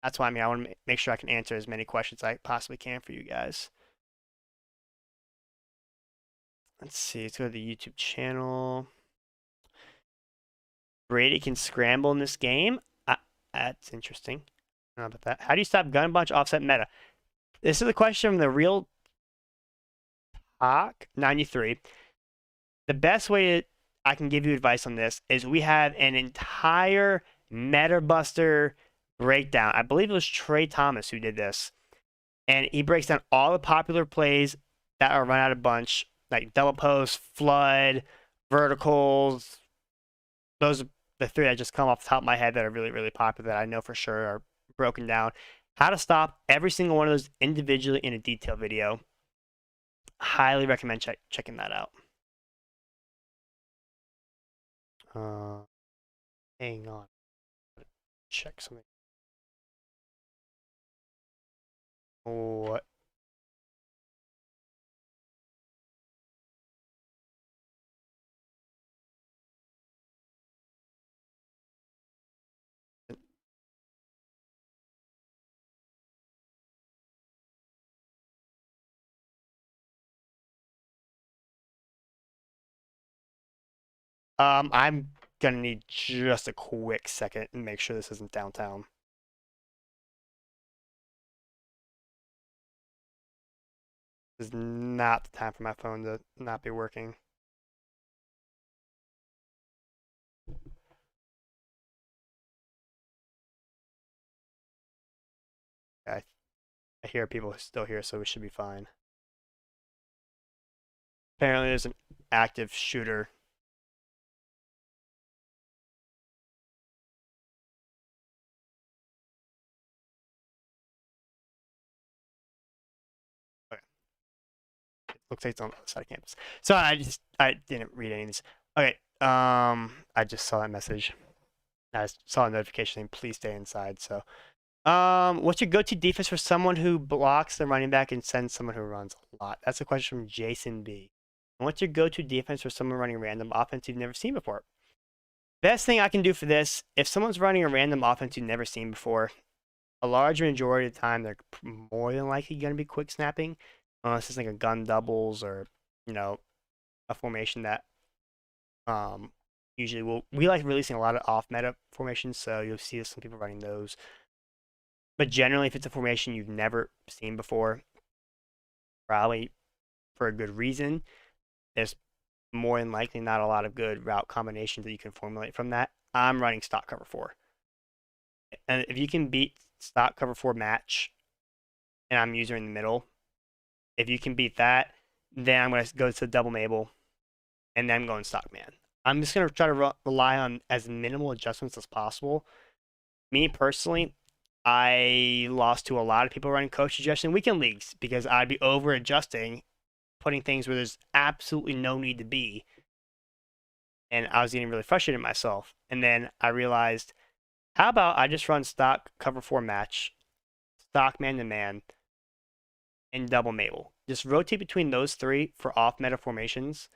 that's why I want to make sure I can answer as many questions as I possibly can for you guys. Let's see. Let's go to the YouTube channel. Brady can scramble in this game. That's interesting. I don't know about that. How do you stop gun bunch offset meta? This is a question from the real talk 93. The best way I can give you advice on this is we have an entire meta buster breakdown. I believe it was Trey Thomas who did this. And he breaks down all the popular plays that are run out of bunch, like double post, flood, verticals. Those are the 3 that just come off the top of my head that are really, really popular that I know for sure are broken down. How to stop every single one of those individually in a detailed video. Highly recommend checking that out. Hang on. Check something. What? I'm gonna need just a quick second and make sure this isn't downtown. This is not the time for my phone to not be working. I hear people still here, so we should be fine. Apparently, there's an active shooter. Okay. It looks like it's on the other side of campus. So I didn't read any of these. Okay. I just saw that message. I saw a notification saying please stay inside. So, what's your go-to defense for someone who blocks the running back and sends someone who runs a lot? That's a question from Jason B. And what's your go-to defense for someone running random offense you've never seen before? Best thing I can do for this, if someone's running a random offense you've never seen before, a large majority of the time they're more than likely going to be quick snapping, unless it's like a gun doubles or a formation that usually we like releasing a lot of off meta formations, so you'll see some people running those. But generally, if it's a formation you've never seen before, probably for a good reason, there's more than likely not a lot of good route combinations that you can formulate from that. I'm running stock cover 4. And if you can beat stock cover 4 match, and I'm user in the middle, if you can beat that, then I'm going to go to double Mabel, and then I'm going stock man. I'm just going to try to rely on as minimal adjustments as possible. Me personally, I lost to a lot of people running coach suggestion weekend leagues because I'd be over adjusting, putting things where there's absolutely no need to be. And I was getting really frustrated myself. And then I realized, how about I just run stock cover 4 match, stock man to man, and double Mabel. Just rotate between those 3 for off meta formations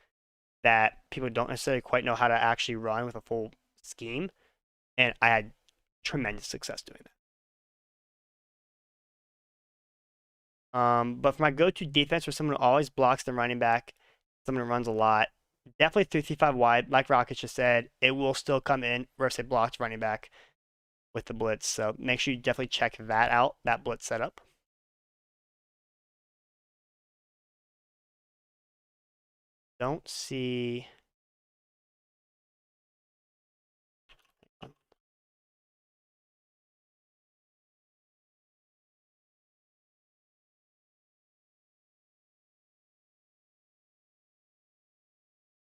that people don't necessarily quite know how to actually run with a full scheme. And I had tremendous success doing that. But for my go-to defense, for someone who always blocks the running back, someone who runs a lot, definitely 3-5 wide. Like Rocket just said, it will still come in versus a blocked running back with the blitz. So make sure you definitely check that out, that blitz setup. Don't see.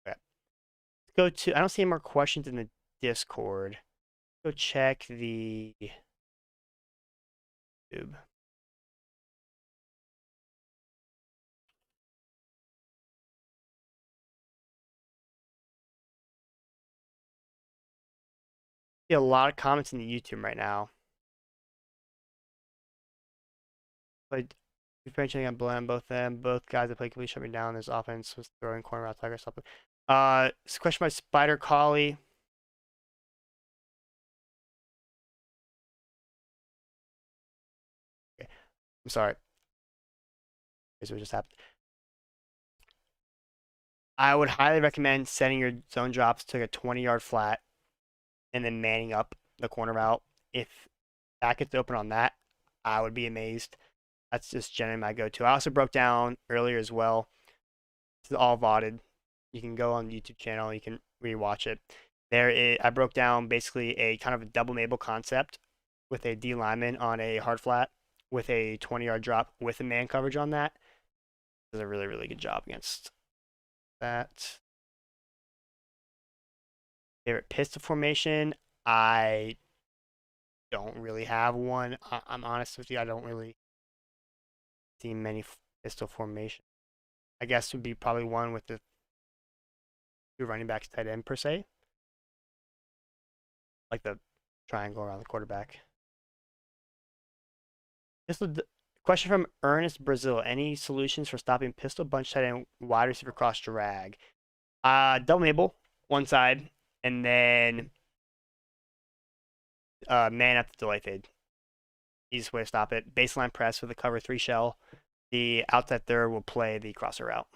Okay. Go to. I don't see any more questions in the Discord. Go check the YouTube. See a lot of comments in the YouTube right now. But differentiating on blend both them, both guys that play completely shut me down. This offense was throwing corner route tiger something. It's a question by Spider Collie. Okay. I'm sorry. Here's what just happened. I would highly recommend setting your zone drops to a 20-yard flat and then manning up the corner route. If that gets open on that, I would be amazed. That's just generally my go-to. I also broke down earlier as well. This is all VODed. You can go on the YouTube channel. You can rewatch it. I broke down basically a kind of a double Mabel concept with a D lineman on a hard flat with a 20-yard drop with a man coverage on that. Does a really, really good job against that. Favorite pistol formation? I don't really have one. I'm honest with you. I don't really see many pistol formation. I guess would be probably one with the 2 running backs tight end per se. Like the triangle around the quarterback. Pistol question from Ernest Brazil. Any solutions for stopping pistol bunch tight end wide receiver cross drag? Double Mabel, one side, and then man at the delay fade. Easiest way to stop it. Baseline press with a cover 3 shell. The outside third will play the crosser route.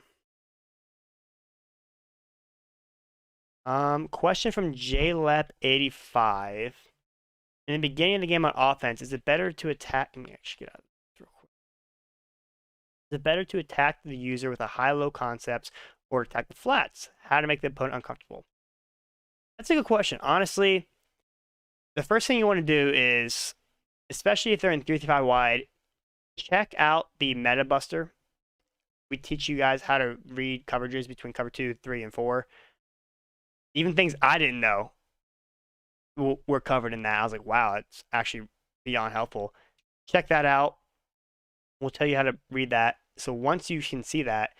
Question from JLep85. In the beginning of the game on offense, is it better to attack? Let me actually get out of this real quick. Is it better to attack the user with a high-low concepts or attack the flats? How to make the opponent uncomfortable? That's a good question. Honestly, the first thing you want to do is, especially if they're in 3-5 wide, check out the Meta Buster. We teach you guys how to read coverages between cover 2, 3, and 4. Even things I didn't know were covered in that. I was like, wow, it's actually beyond helpful. Check that out. We'll tell you how to read that. So once you can see that,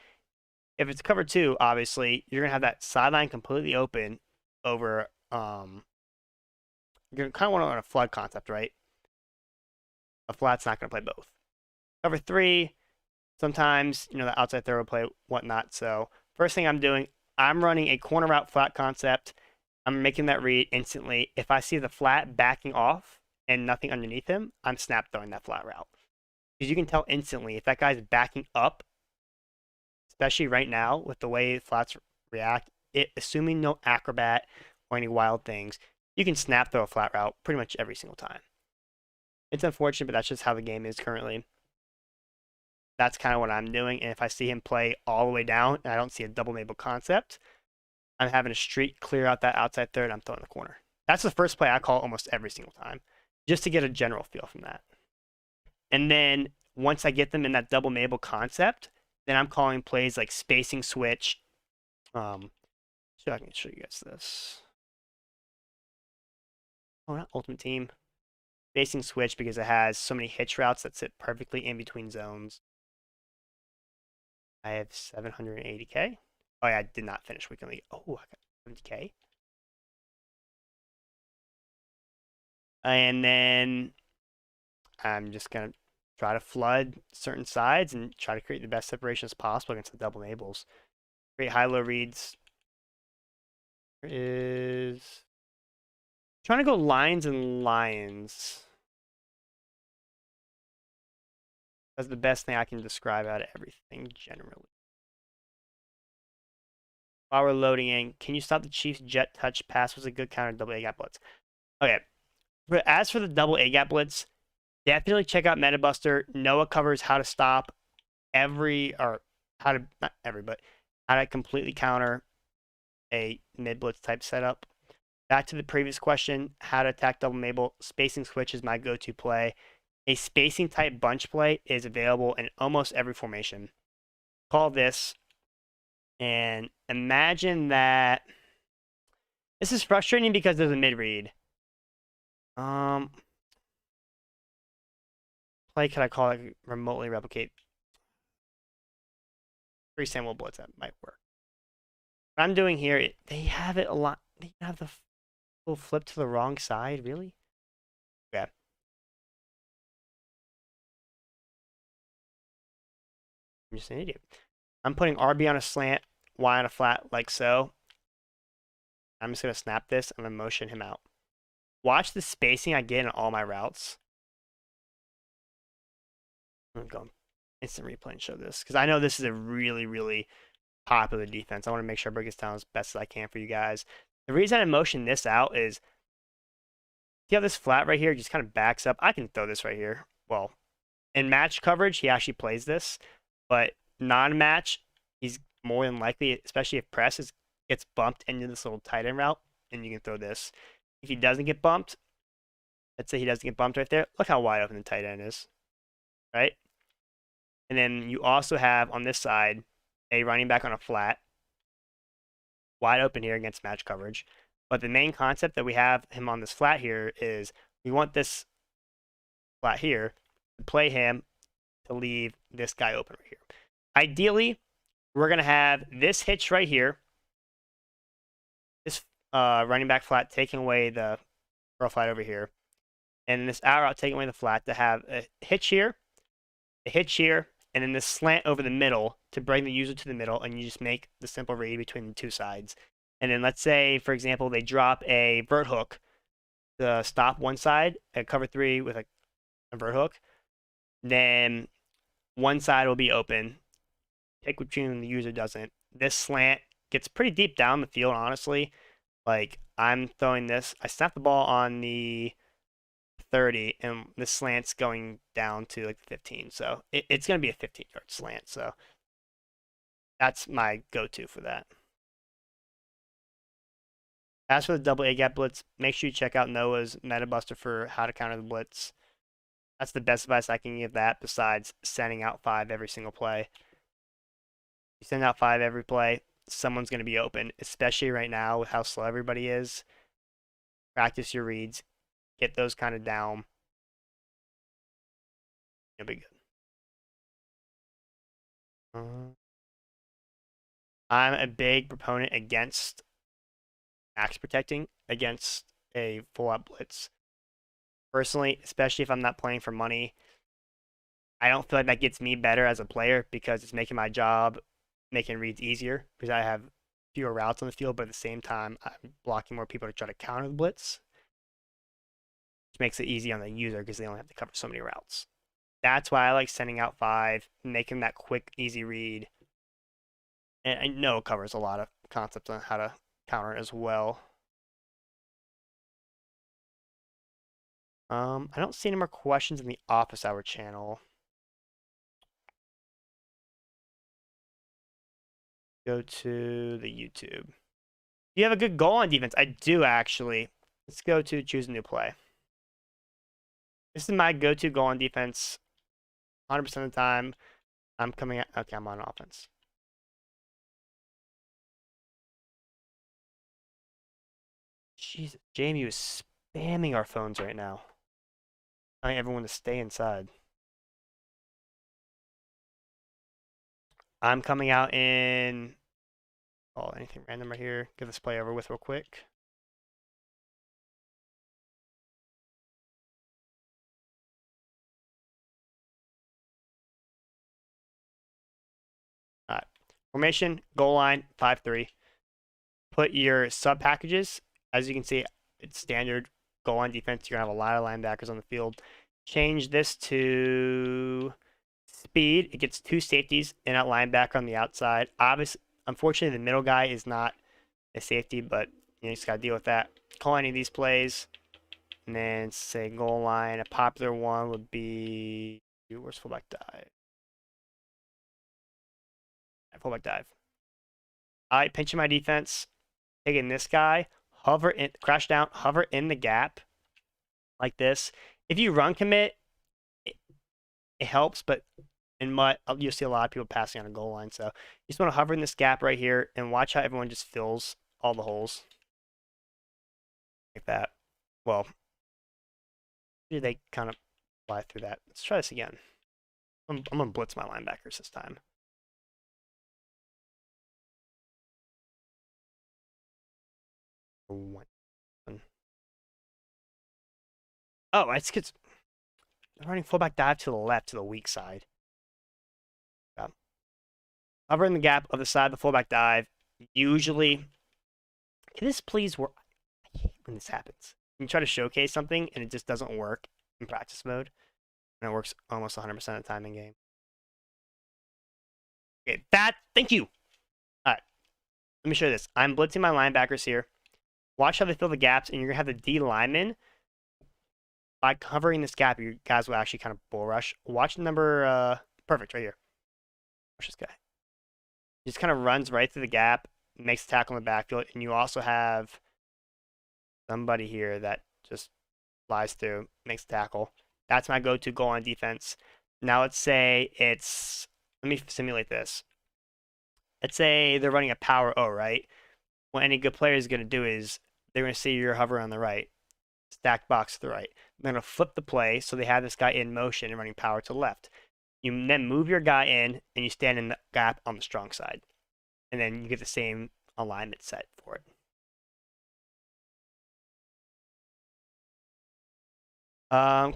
if it's cover 2, obviously, you're going to have that sideline completely open over, you're going to kind of want to run a flood concept, right? A flat's not going to play both. Cover 3, sometimes, the outside throw will play whatnot. So first thing I'm doing, I'm running a corner route flat concept. I'm making that read instantly. If I see the flat backing off and nothing underneath him, I'm snap throwing that flat route. Because you can tell instantly if that guy's backing up, especially right now with the way flats react, assuming no acrobat or any wild things, you can snap throw a flat route pretty much every single time. It's unfortunate, but that's just how the game is currently. That's kind of what I'm doing. And if I see him play all the way down and I don't see a double Mabel concept, I'm having a streak clear out that outside third. I'm throwing the corner. That's the first play I call almost every single time, just to get a general feel from that. And then once I get them in that double Mabel concept, then I'm calling plays like spacing switch. So I can show you guys this. Oh, not ultimate team. Spacing switch because it has so many hitch routes that sit perfectly in between zones. I have 780K. Oh yeah, I did not finish weekend league. Oh, I got 70K. And then I'm just gonna try to flood certain sides and try to create the best separation as possible against the double Mabels. Create high-low reads. There is trying to go lines and lions. That's the best thing I can describe out of everything generally. While we're loading in, can you stop the Chiefs jet touch pass? Was a good counter double A gap blitz. Okay. But as for the double A gap blitz, definitely check out MetaBuster. Noah covers how to stop not every, but how to completely counter a mid blitz type setup. Back to the previous question, how to attack double Mabel. Spacing switch is my go-to play. A spacing type bunch play is available in almost every formation. Call this, and imagine that. This is frustrating because there's a mid read. Play could I call it remotely replicate? Free Samuel Blitz, that might work. What I'm doing here, they have it a lot. They have the full flip to the wrong side, really? Okay. I'm just an idiot. I'm putting RB on a slant, Y on a flat, like so. I'm just going to snap this. I'm going to motion him out. Watch the spacing I get in all my routes. I'm going to go instant replay and show this, because I know this is a really, really popular defense. I want to make sure I break this down as best as I can for you guys. The reason I motion this out is, see how this flat right here just kind of backs up? I can throw this right here. Well, in match coverage, he actually plays this, but non-match, he's more than likely, especially if press gets bumped into this little tight end route, and you can throw this. If he doesn't get bumped, let's say he doesn't get bumped right there, look how wide open the tight end is, right? And then you also have on this side a running back on a flat, wide open here against match coverage. But the main concept that we have him on this flat here is we want this flat here to play him to leave this guy open right here. Ideally, we're going to have this hitch right here, this running back flat taking away the curl flat over here, and this out route taking away the flat to have a hitch here, and then this slant over the middle to bring the user to the middle, and you just make the simple read between the two sides. And then let's say, for example, they drop a vert hook to stop one side at cover 3 with a vert hook. Then one side will be open. Pick between the user doesn't. This slant gets pretty deep down the field, honestly. Like, I'm throwing this. I snap the ball on the 30, and the slant's going down to like 15. So it's going to be a 15-yard slant. So that's my go-to for that. As for the double A gap blitz, make sure you check out Noah's MetaBuster for how to counter the blitz. That's the best advice I can give that, besides sending out 5 every single play. You send out 5 every play, someone's going to be open, especially right now with how slow everybody is. Practice your reads, get those kind of down. You'll be good. I'm a big proponent against max protecting against a full-out blitz. Personally, especially if I'm not playing for money, I don't feel like that gets me better as a player because it's making my job, making reads easier because I have fewer routes on the field, but at the same time, I'm blocking more people to try to counter the blitz, which makes it easy on the user because they only have to cover so many routes. That's why I like sending out 5, making that quick, easy read. And I know it covers a lot of concepts on how to counter it as well. I don't see any more questions in the office hour channel. Go to the YouTube. You have a good goal on defense. I do, actually. Let's go to choose a new play. This is my go-to goal on defense 100% of the time. I'm coming out. Okay, I'm on offense. Jesus, Jamie is spamming our phones right now. I want everyone to stay inside. I'm coming out in... Oh, anything random right here. Get this play over with real quick. All right. Formation, goal line, 5-3. Put your sub packages. As you can see, it's standard goal line defense. You're going to have a lot of linebackers on the field. Change this to speed. It gets 2 safeties and a linebacker on the outside. Obviously, unfortunately, the middle guy is not a safety, but you just got to deal with that. Call any of these plays. And then say goal line. A popular one would be... Where's fullback dive? Fullback dive. All right, pinching my defense. Taking this guy. Hover in, crash down, hover in the gap. Like this. If you run commit, it helps, but in mud, you'll see a lot of people passing on a goal line. So you just want to hover in this gap right here and watch how everyone just fills all the holes. Like that. Well, they kind of fly through that. Let's try this again. I'm going to blitz my linebackers this time. Oh, it's running fullback dive to the left, to the weak side. Yeah. Hover in the gap of the side of the fullback dive. Usually, can this please work? I hate when this happens. You try to showcase something and it just doesn't work in practice mode. And it works almost 100% of the time in game. Okay, thank you. All right, let me show you this. I'm blitzing my linebackers here. Watch how they fill the gaps, and you're going to have the D lineman. By covering this gap, you guys will actually kind of bull rush. Watch the number, perfect, right here. Watch this guy. He just kind of runs right through the gap, makes a tackle in the backfield, and you also have somebody here that just flies through, makes a tackle. That's my go-to goal on defense. Now let's say it's, let me simulate this. Let's say they're running a power O, right? What any good player is going to do is they're going to see you're hovering on the right, stacked box to the right. They're going to flip the play so they have this guy in motion and running power to the left. You then move your guy in and you stand in the gap on the strong side. And then you get the same alignment set for it.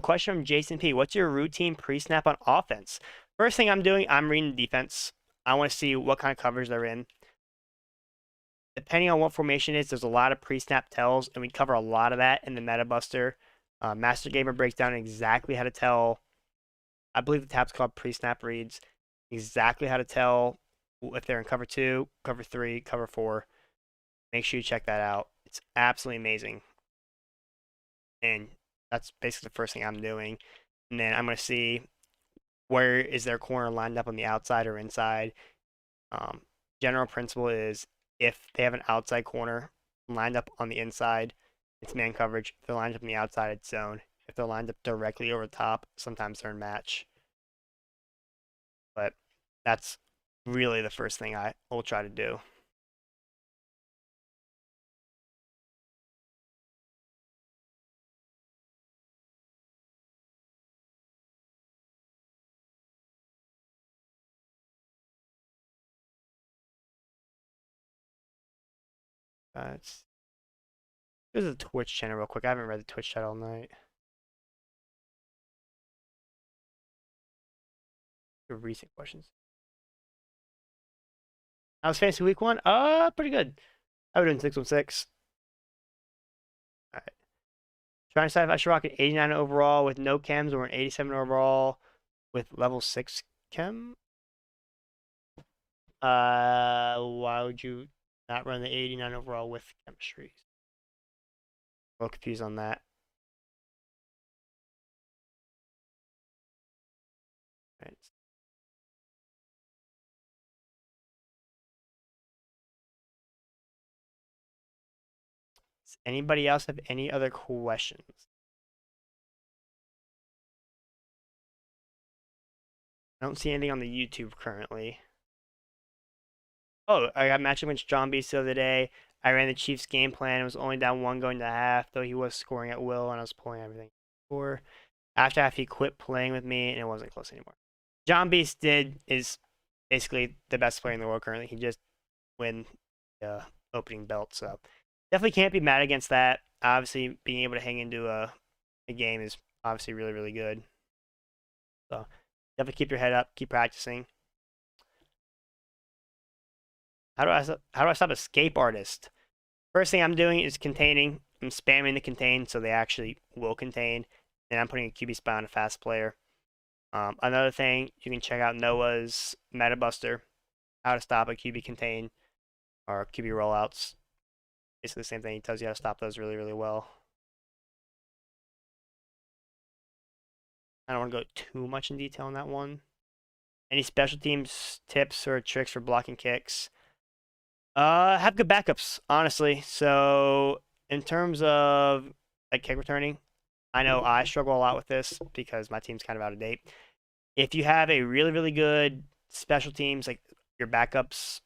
Question from Jason P. What's your routine pre-snap on offense? First thing I'm doing, I'm reading the defense. I want to see what kind of coverage they're in. Depending on what formation it is, there's a lot of pre-snap tells, and we cover a lot of that in the Meta Buster. Master Gamer breaks down exactly how to tell. I believe the tab's called pre-snap reads. Exactly how to tell if they're in cover 2, cover 3, cover 4. Make sure you check that out. It's absolutely amazing. And that's basically the first thing I'm doing. And then I'm going to see where is their corner lined up on the outside or inside. General principle is if they have an outside corner lined up on the inside, it's man coverage. If they're lined up on the outside, it's zone. if they're lined up directly over top, sometimes they're in match. But that's really the first thing I will try to do. This is a Twitch channel real quick. I haven't read the Twitch chat all night. Recent questions. How's fantasy week 1? Pretty good. I would do 616. All right. Trying to decide if I should rock an 89 overall with no chems or an 87 overall with level 6 chem. Why would you not run the 89 overall with chemistry? A little confused on that. Right. Does anybody else have any other questions? I don't see anything on the YouTube currently. Oh, I got matched against John Beast the other day. I ran the Chiefs game plan. It was only down 1 going to half, though he was scoring at will, and I was pulling everything for. After half, he quit playing with me, and it wasn't close anymore. John Beast is basically the best player in the world currently. He just win the opening belt, so definitely can't be mad against that. Obviously, being able to hang into a game is obviously really, really good. So definitely keep your head up, keep practicing. How do I stop escape artist? First thing I'm doing is containing. I'm spamming the contain so they actually will contain. And I'm putting a QB spy on a fast player. Another thing, you can check out Noah's Meta Buster, how to stop a QB contain or QB rollouts. Basically the same thing. He tells you how to stop those really, really well. I don't want to go too much in detail on that one. Any special teams tips or tricks for blocking kicks? Have good backups, honestly. So in terms of like kick returning, I know I struggle a lot with this because my team's kind of out of date. If you have a really, really good special teams, like your backups,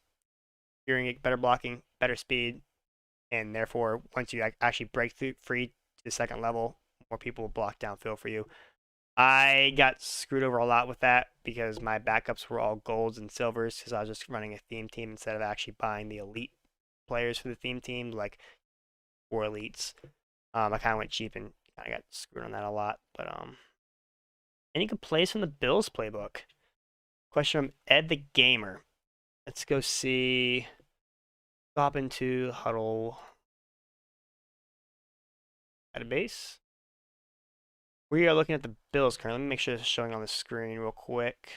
you're gonna get better blocking, better speed, and therefore once you actually break through free to the second level, more people will block downfield for you. I got screwed over a lot with that because my backups were all golds and silvers because I was just running a theme team instead of actually buying the elite players for the theme team, like 4 elites. I kind of went cheap and I got screwed on that a lot. But any good plays from the Bills playbook? Question from Ed the Gamer. Let's go see. Hop into huddle at a base. We are looking at the Bills currently. Let me make sure it's showing on the screen real quick.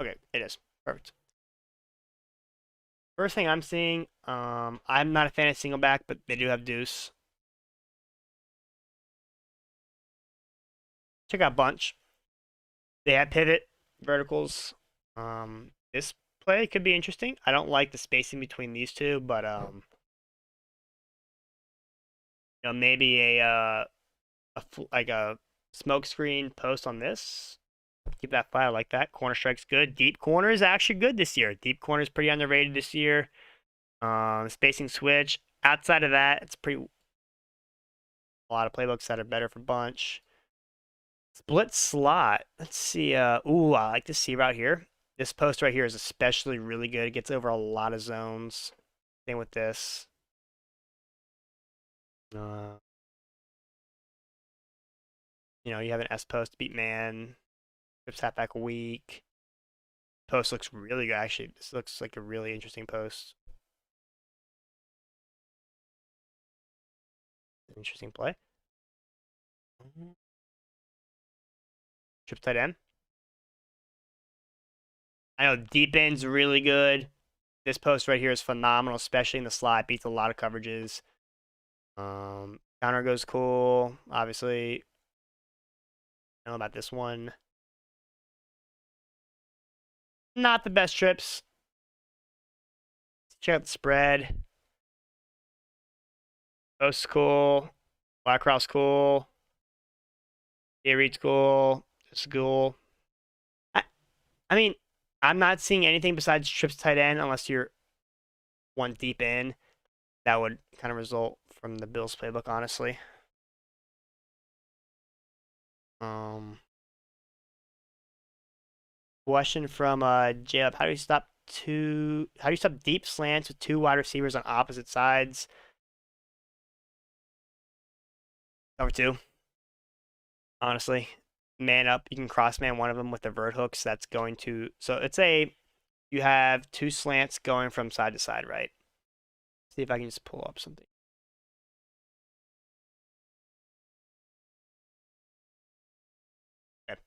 Okay, it is. Perfect. First thing I'm seeing, I'm not a fan of single back, but they do have deuce. Check out bunch. They have pivot verticals. This play could be interesting. I don't like the spacing between these two, but maybe like a smoke screen post on this. Keep that file like that. Corner strike's good. Deep corner is actually good this year. Deep corner is pretty underrated this year. Spacing switch. Outside of that, it's pretty a lot of playbooks that are better for bunch. Split slot. Let's see. Ooh, I like this C route here. This post right here is especially really good. It gets over a lot of zones. Same with this. You have an S post to beat man. Trips halfback weak. Post looks really good. Actually, this looks like a really interesting post. Interesting play. Trips tight end. I know deep end's really good. This post right here is phenomenal, especially in the slot. Beats a lot of coverages. Counter goes cool. Obviously, I don't know about this one. Not the best trips. Check out the spread. Post cool. Black Cross cool. Reed's cool. This is cool. I, I mean, I'm not seeing anything besides trips tight end unless you're one deep in. That would kind of result from the Bills playbook, honestly. Um, Question from Jaleb: How do you stop deep slants with two wide receivers on opposite sides? Cover two, honestly. Man up. You can cross man one of them with the vert hooks. That's going to let's say you have two slants going from side to side, right? See if I can just pull up something. Okay.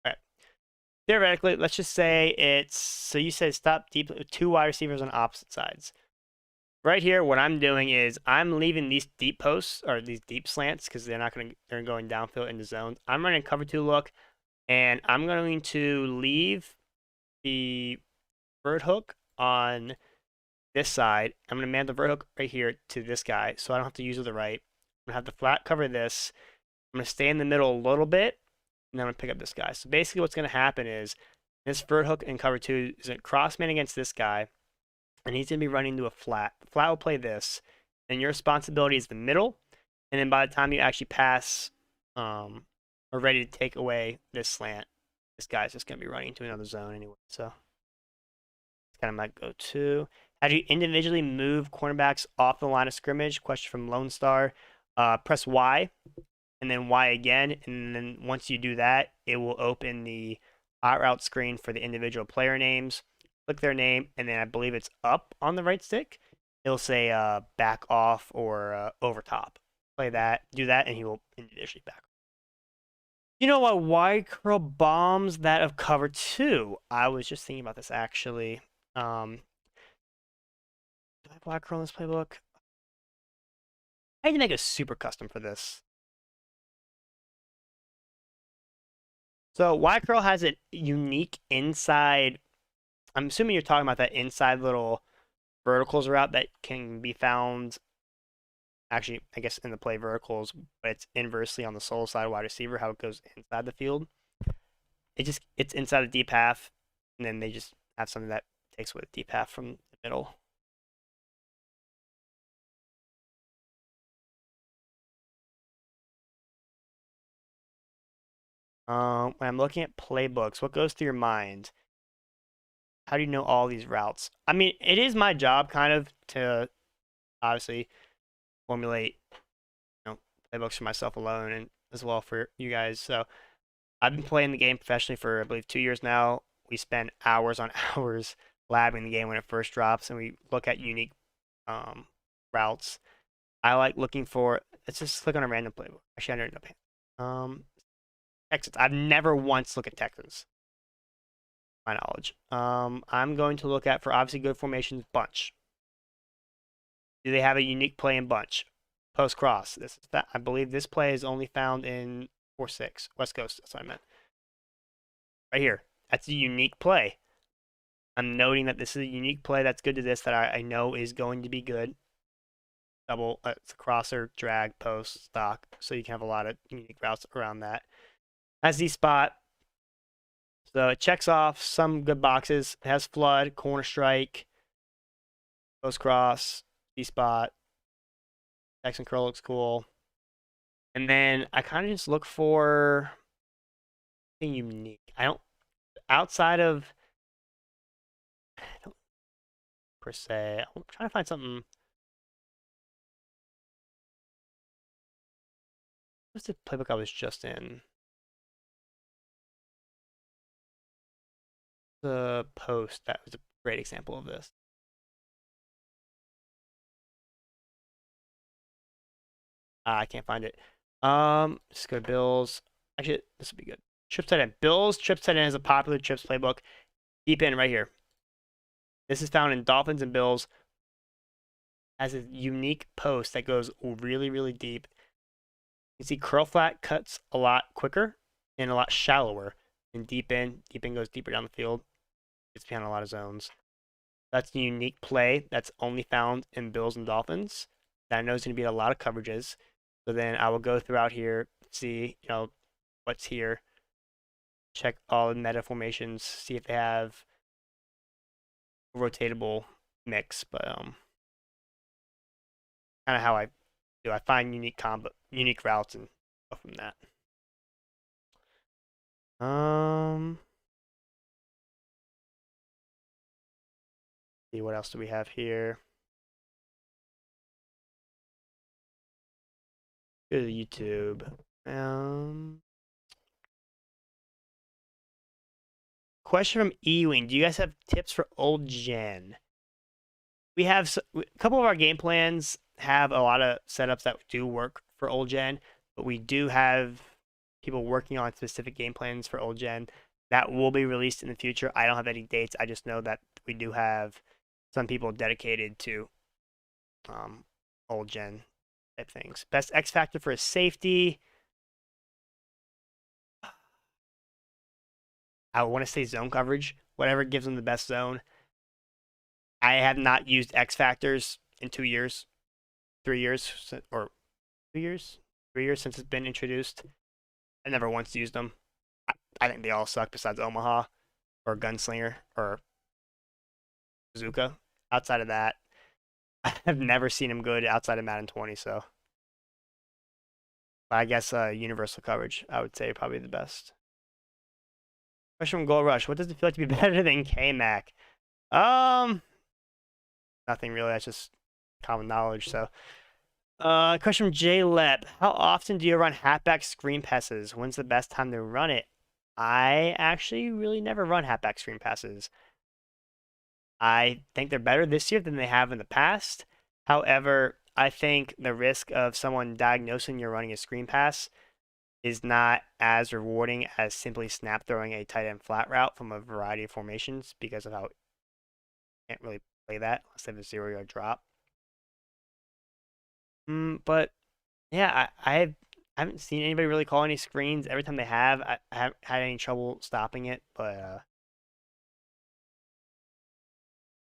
All right. Theoretically, let's just say you said stop deep two wide receivers on opposite sides. Right here, what I'm doing is I'm leaving these deep posts or these deep slants because they're going downfield into zones. I'm running cover two look, and I'm going to leave the vert hook on this side. I'm going to man the vert hook right here to this guy, so I don't have to use it the right. I'm going to have the flat cover this. I'm going to stay in the middle a little bit, and then I'm going to pick up this guy. So basically, what's going to happen is this vert hook in cover two is a cross man against this guy, and he's going to be running to a flat. The flat will play this, and your responsibility is the middle. And then by the time you actually pass or ready to take away this slant, this guy's just going to be running to another zone anyway. So it's kind of my go-to. How do you individually move cornerbacks off the line of scrimmage? Question from Lone Star. Press Y and then Y again. And then once you do that, it will open the out route screen for the individual player names. Click their name, and then I believe it's up on the right stick. It'll say back off or over top. Play that, do that, and he will individually back. You know what? Y curl bombs that of cover two. I was just thinking about this actually. Do I have Y curl in this playbook? I need to make a super custom for this. So Y curl has a unique inside. I'm assuming you're talking about that inside little verticals route that can be found actually, I guess, in the play verticals, but it's inversely on the sole side wide receiver, how it goes inside the field. It's inside the deep half, and then they just have something that takes away the deep half from the middle. When I'm looking at playbooks, what goes through your mind? How do you know all these routes? I mean, it is my job kind of to obviously formulate, playbooks for myself alone and as well for you guys. So I've been playing the game professionally for I believe 2 years now. We spend hours on hours labbing the game when it first drops, and we look at unique routes. I like looking for. Let's just click on a random playbook. Actually, I don't know. Texans. I've never once looked at Texans. My knowledge. I'm going to look at for obviously good formations bunch. Do they have a unique play in bunch? Post cross. I believe this play is only found in 4-6 West Coast. That's what I meant. Right here. That's a unique play. I'm noting that this is a unique play that's good to this that I know is going to be good. Double, it's a crosser, drag, post, stock. So you can have a lot of unique routes around that. Has the spot. So it checks off some good boxes. It has flood, corner strike, post cross, D spot. Texan curl looks cool. And then I kind of just look for something unique. Outside of, I don't per se, I'm trying to find something. What's the playbook I was just in? The post, that was a great example of this. I can't find it. Just go to Bills. Actually, this would be good. Trips tight end. Bills trips tight end is a popular trips playbook. Deep in right here. This is found in Dolphins and Bills. Has a unique post that goes really, really deep. You see curl flat cuts a lot quicker and a lot shallower than deep in. Deep in goes deeper down the field. It's behind a lot of zones. That's a unique play that's only found in Bills and Dolphins that I know is going to be a lot of coverages. So then I will go throughout here, see, what's here, check all the meta formations, see if they have a rotatable mix. But kind of how I do. I find unique routes and go from that. See what else do we have here? Go to YouTube. Question from Ewing. Do you guys have tips for old gen? We have a couple of our game plans have a lot of setups that do work for old gen, but we do have people working on specific game plans for old gen that will be released in the future. I don't have any dates. I just know that we do have some people dedicated to old gen type things. Best X factor for a safety. I want to say zone coverage. Whatever gives them the best zone. I have not used X factors in 2 years, 3 years, or 2 years, 3 years since it's been introduced. I never once used them. I think they all suck besides Omaha or Gunslinger or Bazooka. Outside of that, I've never seen them good outside of Madden 20. So I guess universal coverage, I would say probably the best. Question from Gold Rush. What does it feel like to be better than K-Mac? Nothing really. That's just common knowledge. So, question from J Lep. How often do you run halfback screen passes? When's the best time to run it? I actually really never run halfback screen passes. I think they're better this year than they have in the past. However, I think the risk of someone diagnosing you're running a screen pass is not as rewarding as simply snap throwing a tight end flat route from a variety of formations because of how you can't really play that unless they have a 0-yard drop. But yeah, I haven't seen anybody really call any screens. Every time they have, I haven't had any trouble stopping it. But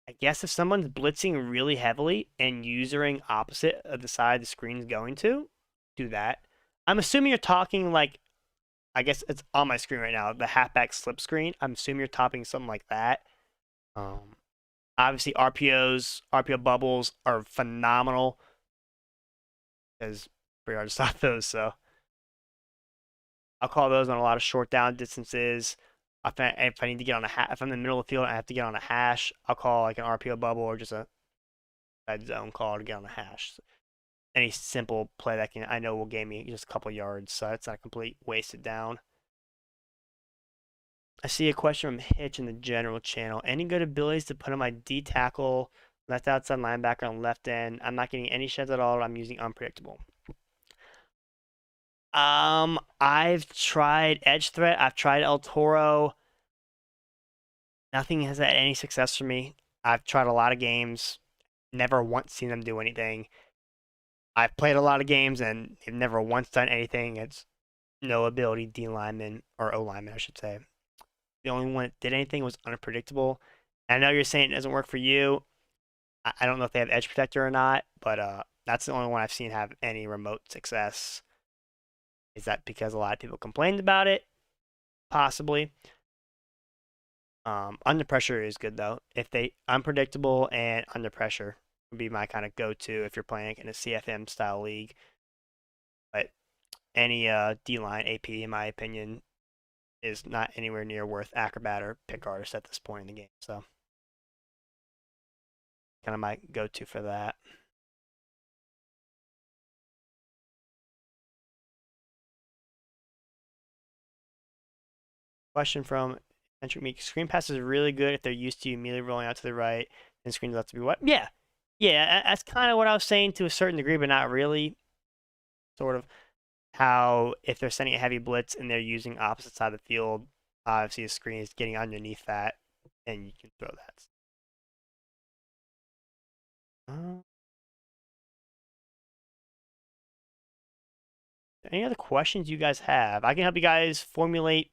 I guess if someone's blitzing really heavily and using opposite of the side the screen's going to, do that. I'm assuming you're talking like, I guess it's on my screen right now, the halfback slip screen. I'm assuming you're topping something like that. Obviously RPO bubbles are phenomenal because it's pretty hard to stop those. So I'll call those on a lot of short down distances. If I need to get on if I'm in the middle of the field and I have to get on a hash, I'll call like an RPO bubble or just a side zone call to get on a hash. Any simple play that I know will gain me just a couple yards, so it's not a complete wasted down. I see a question from Hitch in the general channel. Any good abilities to put on my D tackle, left outside linebacker on left end? I'm not getting any sheds at all. I'm using unpredictable. I've tried Edge Threat. I've tried El Toro. Nothing has had any success for me. I've tried a lot of games. Never once seen them do anything. I've played a lot of games and they've never once done anything. It's no ability D lineman or O lineman, I should say. The only one that did anything was unpredictable. And I know you're saying it doesn't work for you. I don't know if they have edge protector or not, but that's the only one I've seen have any remote success. Is that because a lot of people complained about it? Possibly. Under pressure is good though. If they unpredictable and under pressure would be my kind of go-to if you're playing in a CFM style league. But any D-line AP, in my opinion, is not anywhere near worth acrobat or pick artist at this point in the game. So kind of my go-to for that. Question from Centric Meek. Screen pass is really good if they're used to you immediately rolling out to the right and screen left to be what? Yeah. Yeah, that's kind of what I was saying to a certain degree, but not really. Sort of how if they're sending a heavy blitz and they're using opposite side of the field, obviously the screen is getting underneath that and you can throw that. Any other questions you guys have? I can help you guys formulate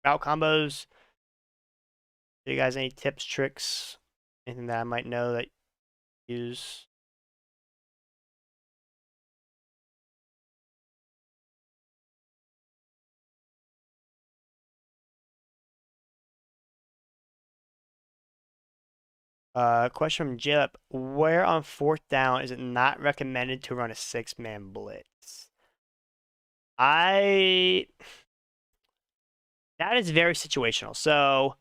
route combos. Do you guys any tips, tricks? Anything that I might know that you use? Question from Jalep. Where on fourth down is it not recommended to run a six-man blitz? That is very situational. So,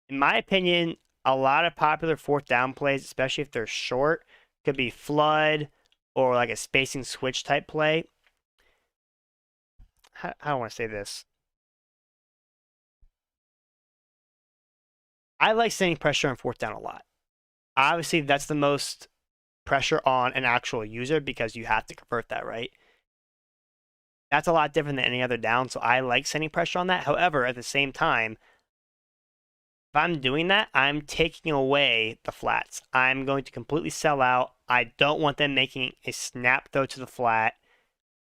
in my opinion, a lot of popular fourth down plays, especially if they're short, could be flood or like a spacing switch type play. How do I want to say this? I like sending pressure on fourth down a lot. Obviously, that's the most pressure on an actual user because you have to convert that, right? That's a lot different than any other down, so I like sending pressure on that. However, at the same time, if I'm doing that, I'm taking away the flats. I'm going to completely sell out. I don't want them making a snap throw to the flat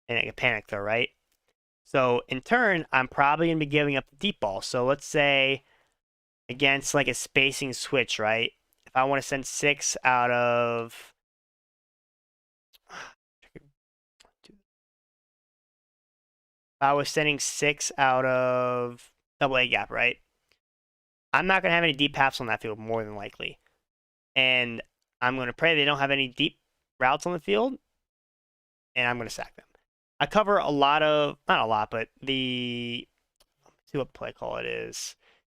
and a panic throw, right? So in turn, I'm probably going to be giving up the deep ball. So let's say against like a spacing switch, right? If I want to send six out of if I was sending six out of double A gap, right? I'm not going to have any deep paths on that field more than likely. And I'm going to pray they don't have any deep routes on the field, and I'm going to sack them. I cover a lot of, not a lot, but let's see what play call it is.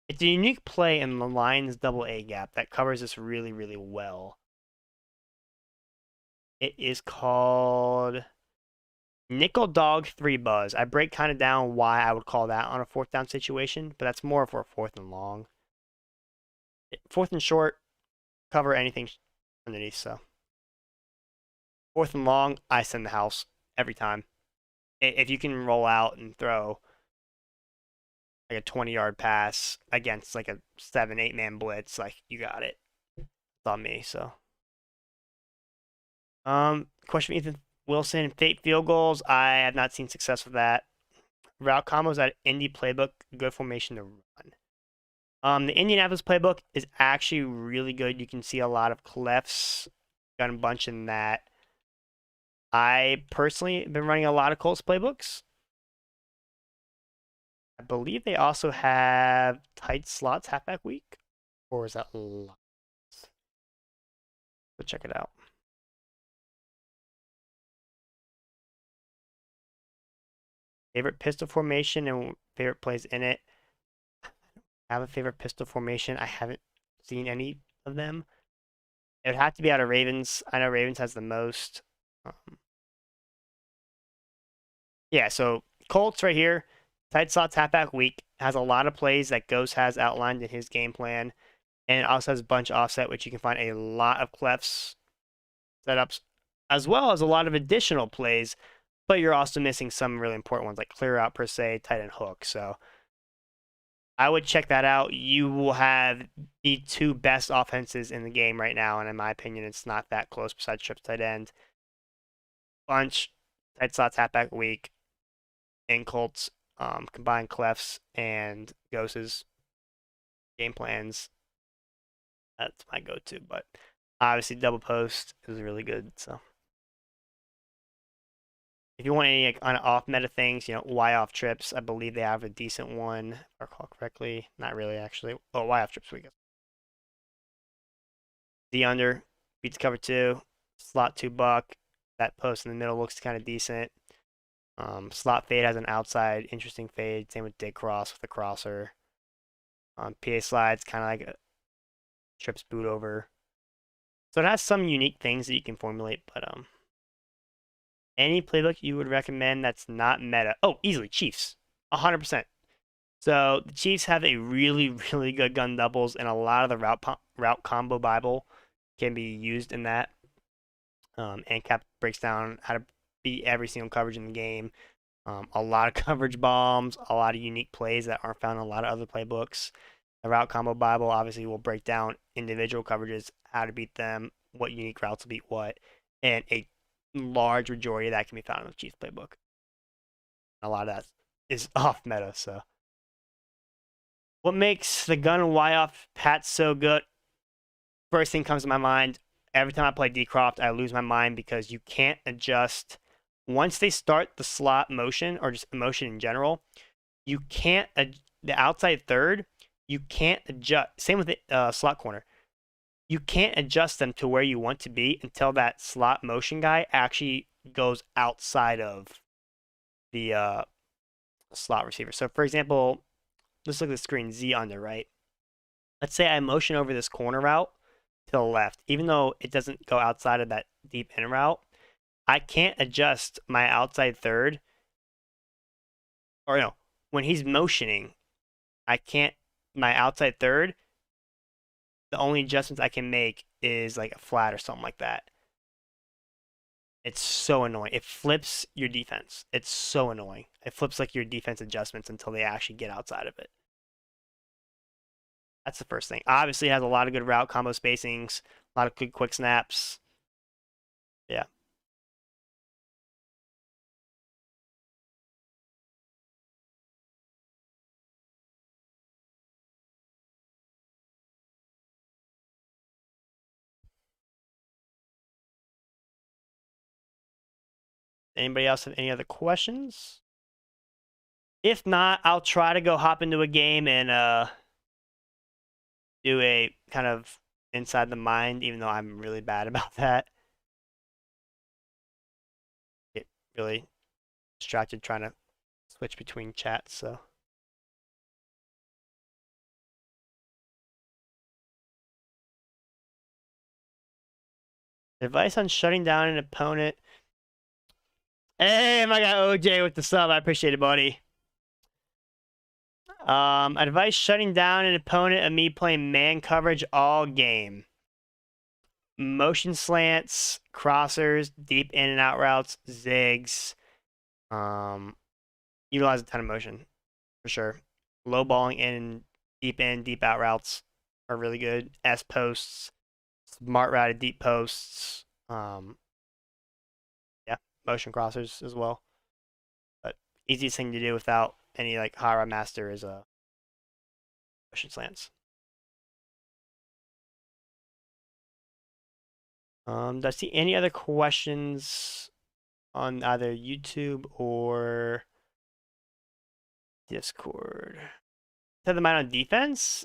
It's a unique play in the Lions double A gap that covers this really, really well. It is called Nickel Dog 3 Buzz. I break kind of down why I would call that on a fourth down situation, but that's more for a fourth and long. Fourth and short, cover anything underneath, so. Fourth and long, I send the house every time. If you can roll out and throw like a 20-yard pass against like a 7-8 man blitz, like you got it. It's on me, so. Question from Ethan Wilson, fake field goals. I have not seen success with that. Route combos at Indy playbook, good formation to run. The Indianapolis playbook is actually really good. You can see a lot of clefts, got a bunch in that. I personally have been running a lot of Colts playbooks. I believe they also have tight slots halfback week, or is that lots? Go check it out. Favorite pistol formation and favorite plays in it. I have a favorite pistol formation. I haven't seen any of them. It would have to be out of Ravens. I know Ravens has the most. Yeah, so Colts right here, tight slots halfback week, has a lot of plays that Ghost has outlined in his game plan. And it also has bunch offset, which you can find a lot of clefts setups, as well as a lot of additional plays, but you're also missing some really important ones like clear out per se, tight end hook. So I would check that out. You will have the two best offenses in the game right now, and in my opinion, it's not that close besides trips tight end. Bunch, tight slots halfback week, and Colts combined clefs and Ghosts game plans. That's my go-to, but obviously double post is really good. So if you want any like, on off meta things, Y off trips, I believe they have a decent one. If I recall correctly, not really actually. Oh, Y off trips we guess. The under beats cover two, slot two buck. That post in the middle looks kind of decent. Slot fade has an outside interesting fade. Same with dig cross with the crosser. PA slides kind of like a trips boot over. So it has some unique things that you can formulate, but any playbook you would recommend that's not meta? Oh, easily Chiefs, 100%. So the Chiefs have a really, really good gun doubles, and a lot of the route combo Bible can be used in that. And Cap breaks down how to beat every single coverage in the game. A lot of coverage bombs, a lot of unique plays that aren't found in a lot of other playbooks. The route combo Bible obviously will break down individual coverages, how to beat them, what unique routes will beat what, and a large majority of that can be found in the Chiefs playbook. A lot of that is off meta, so What makes the gun and Y off Pat so good? First thing comes to my mind, every time I play Decroft, I lose my mind because you can't adjust. Once they start the slot motion or just motion in general, you can't, the outside third, you can't adjust. Same with the slot corner. You can't adjust them to where you want to be until that slot motion guy actually goes outside of the slot receiver. So, for example, let's look at the screen Z under, right? Let's say I motion over this corner route to the left, even though it doesn't go outside of that deep in route, I can't adjust my outside third. Or no, when he's motioning, I can't, my outside third, the only adjustments I can make is like a flat or something like that. It's so annoying. It flips your defense. It's so annoying. It flips like your defense adjustments until they actually get outside of it. That's the first thing. Obviously, it has a lot of good route combo spacings, a lot of good quick snaps. Yeah. Anybody else have any other questions? If not, I'll try to go hop into a game and do a kind of inside the mind, even though I'm really bad about that. Get really distracted trying to switch between chats, so. Advice on shutting down an opponent. Hey, my guy OJ with the sub. I appreciate it, buddy. Advice shutting down an opponent of me playing man coverage all game. Motion slants, crossers, deep in and out routes, zigs. Utilize a ton of motion for sure. Low balling in, deep out routes are really good. S posts, smart routed deep posts. Yeah, motion crossers as well. But easiest thing to do without any like high rod master is motion slants. Do I see any other questions on either YouTube or Discord? Set the mind on defense?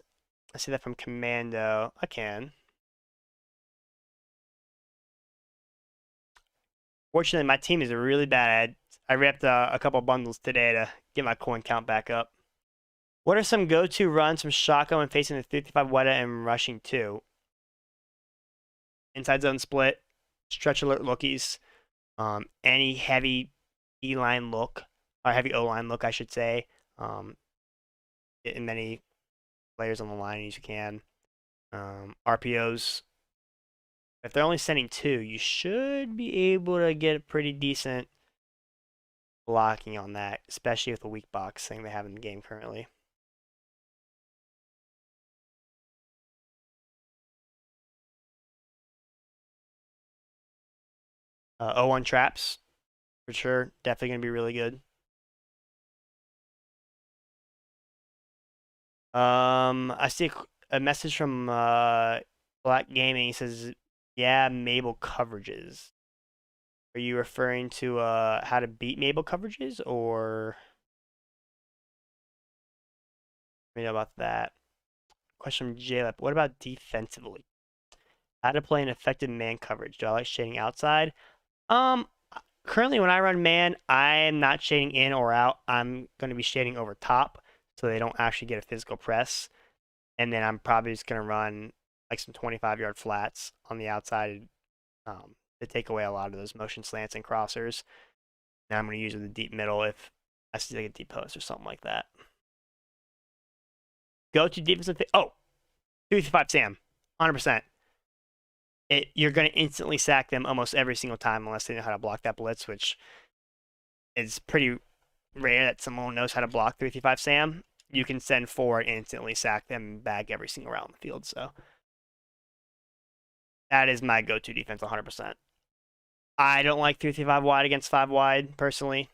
I see that from Commando. I can. Fortunately, my team is really bad. I wrapped a couple bundles today to get my coin count back up. What are some go-to runs from Shotgun when facing the 55 Weta and rushing 2? Inside zone split, stretch alert lookies, any heavy E-line look, or heavy O-line look, I should say. Get as many players on the line as you can. RPOs. If they're only sending 2, you should be able to get a pretty decent blocking on that, especially with the weak box thing they have in the game currently. O1 traps, for sure. Definitely going to be really good. I see a message from Black Gaming. He says, yeah, Mabel coverages. Are you referring to how to beat Mabel coverages, or let me know about that? Question from Jalep. What about defensively? How to play an effective man coverage? Do I like shading outside? Currently when I run man, I'm not shading in or out. I'm going to be shading over top so they don't actually get a physical press. And then I'm probably just going to run like some 25-yard flats on the outside to take away a lot of those motion slants and crossers. Now I'm going to use the deep middle if I see like a deep post or something like that. Go to defensive. Oh, 3-5 Sam, 100%. You're going to instantly sack them almost every single time unless they know how to block that blitz, which is pretty rare that someone knows how to block 3-5 Sam. You can send forward and instantly sack them and bag every single route in the field. So that is my go-to defense 100%. I don't like 3-5 wide against 5 wide personally.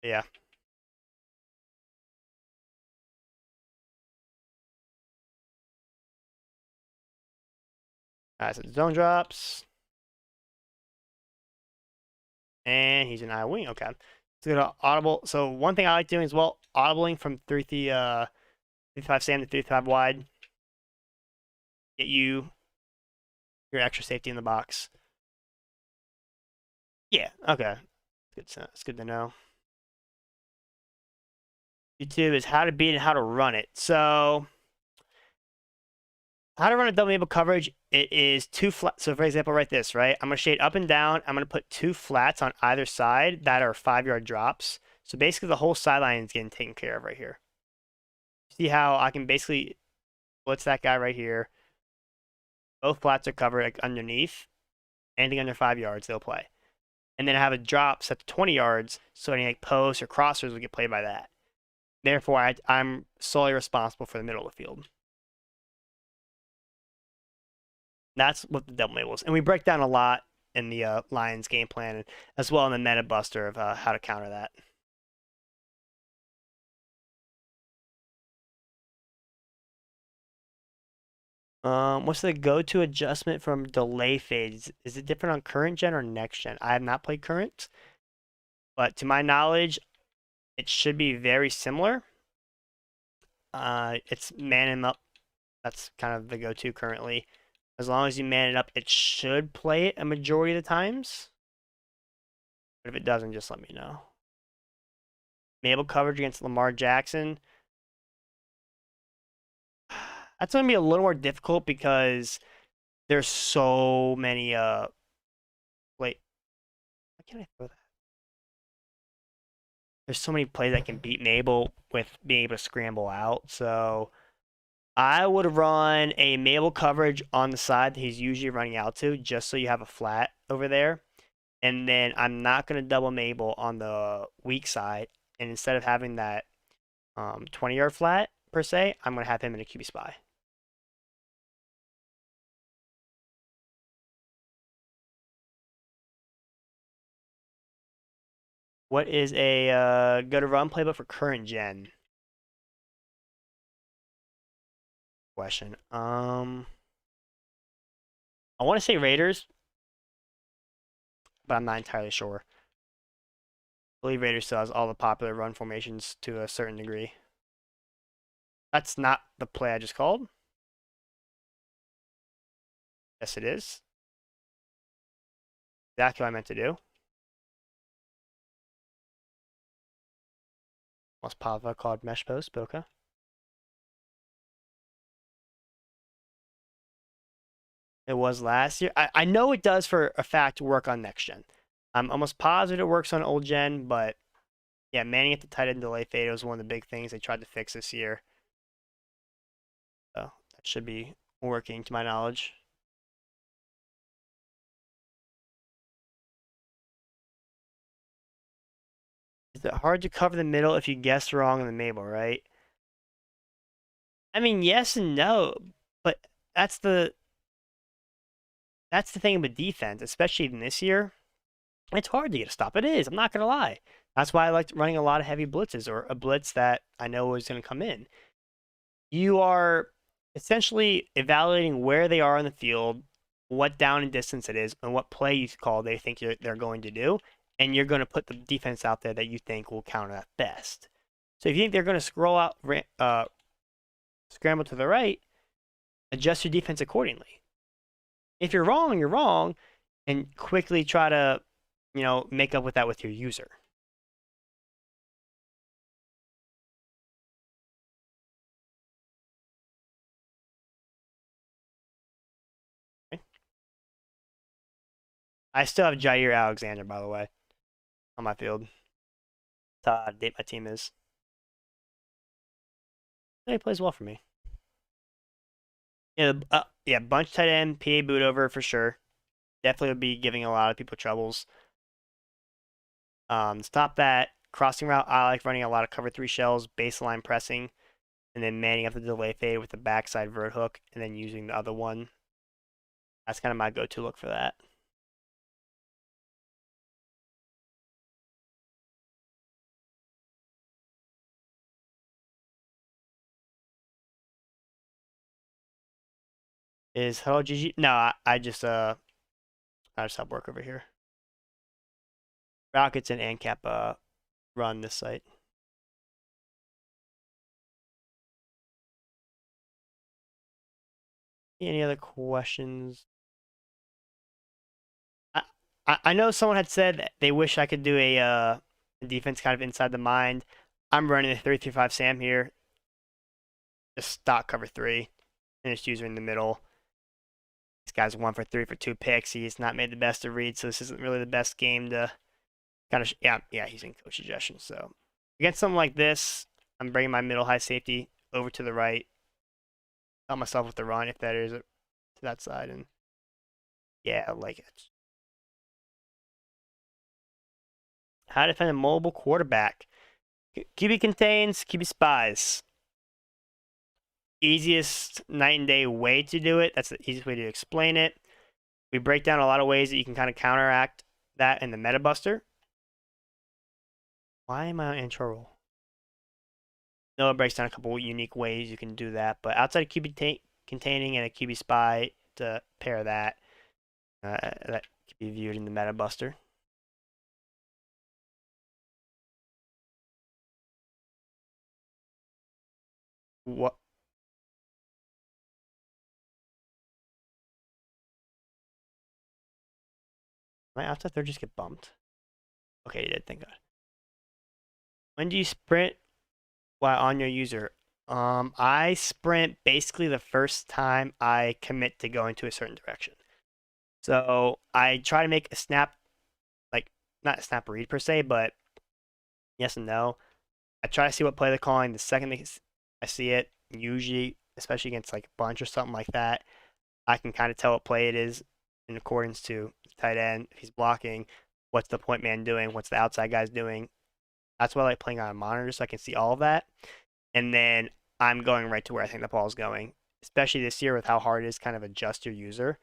Yeah. Alright, so zone drops. And he's an I wing. Okay. Let's go to audible. So one thing I like doing as well, audibling from 3-5 Sam to 3-5 wide. Get you your extra safety in the box. Yeah, okay. It's good to know. YouTube is how to beat and how to run it. So how to run a double able coverage, it is two flat. So for example, right this, right? I'm going to shade up and down. I'm going to put two flats on either side that are 5-yard drops. So basically the whole sideline is getting taken care of right here. See how I can basically blitz that guy right here. Both flats are covered like underneath. Anything under 5 yards, they'll play. And then I have a drop set to 20 yards, so any like posts or crossers will get played by that. Therefore, I'm solely responsible for the middle of the field. That's what the double mabel is. And we break down a lot in the Lions game plan, as well in the meta buster of how to counter that. What's the go-to adjustment from delay fades? Is it different on current gen or next gen? I have not played current, but to my knowledge, it should be very similar. It's man him up. That's kind of the go-to currently. As long as you man it up, it should play it a majority of the times. But if it doesn't, just let me know. Mabel coverage against Lamar Jackson. That's going to be a little more difficult because there's so many, wait. Why can't I throw that? There's so many plays that can beat Mabel with being able to scramble out. So I would run a Mabel coverage on the side that he's usually running out to, just so you have a flat over there. And then I'm not going to double Mabel on the weak side. And instead of having that 20-yard flat, per se, I'm going to have him in a QB spy. What is a go to run playbook for current gen? Question. I want to say Raiders, but I'm not entirely sure. I believe Raiders still has all the popular run formations to a certain degree. That's not the play I just called. Yes, it is. Exactly what I meant to do. Almost Pava called mesh post, but okay. It was last year. I know it does for a fact work on next gen. I'm almost positive it works on old gen, but yeah, manning at the tight end delay fade was one of the big things they tried to fix this year. So that should be working to my knowledge. Is it hard to cover the middle if you guess wrong in the Mabel, right? I mean, yes and no, but that's the thing with defense, especially in this year. It's hard to get a stop. It is. I'm not gonna lie. That's why I like running a lot of heavy blitzes or a blitz that I know is going to come in. You are essentially evaluating where they are on the field, what down and distance it is, and what play you call they think they're going to do, and you're going to put the defense out there that you think will counter that best. So if you think they're going to scramble to the right, adjust your defense accordingly. If you're wrong, and quickly try to, make up with that with your user. Okay? I still have Jair Alexander, by the way, on my field. That's how date my team is. He plays well for me. Yeah, bunch tight end, PA boot over for sure. Definitely would be giving a lot of people troubles. Stop that crossing route. I like running a lot of cover 3 shells, baseline pressing, and then manning up the delay fade with the backside vert hook, and then using the other one. That's kind of my go-to look for that. Is hello GG? No, I just have work over here. Rockets and ANCAP run this site. Any other questions? I know someone had said they wish I could do a defense kind of inside the mind. I'm running a 3-3-5 Sam here. Just stock cover 3. And just user in the middle. This guy's 1 for 3 for 2 picks. He's not made the best of reads, so this isn't really the best game to kind of yeah, he's in coach suggestions. So against something like this, I'm bringing my middle high safety over to the right. Help myself with the run if that is to that side, and yeah, I like it. How to defend a mobile quarterback. QB contains, QB spies. Easiest night and day way to do it. That's the easiest way to explain it. We break down a lot of ways that you can kind of counteract that in the Meta Buster. Why am I on intro roll? No, it breaks down a couple unique ways you can do that, but outside of QB containing and a QB spy to pair that, that can be viewed in the Meta Buster. What? My outside third just get bumped. Okay, you did, thank God. When do you sprint while on your user? I sprint basically the first time I commit to going to a certain direction. So I try to make a snap, like not a snap read per se, but yes and no. I try to see what play they're calling the second I see it. Usually, especially against like a bunch or something like that, I can kind of tell what play it is in accordance to the tight end. If he's blocking, what's the point man doing? What's the outside guys doing? That's why I like playing on a monitor so I can see all of that. And then I'm going right to where I think the ball is going. Especially this year with how hard it is kind of adjust your user.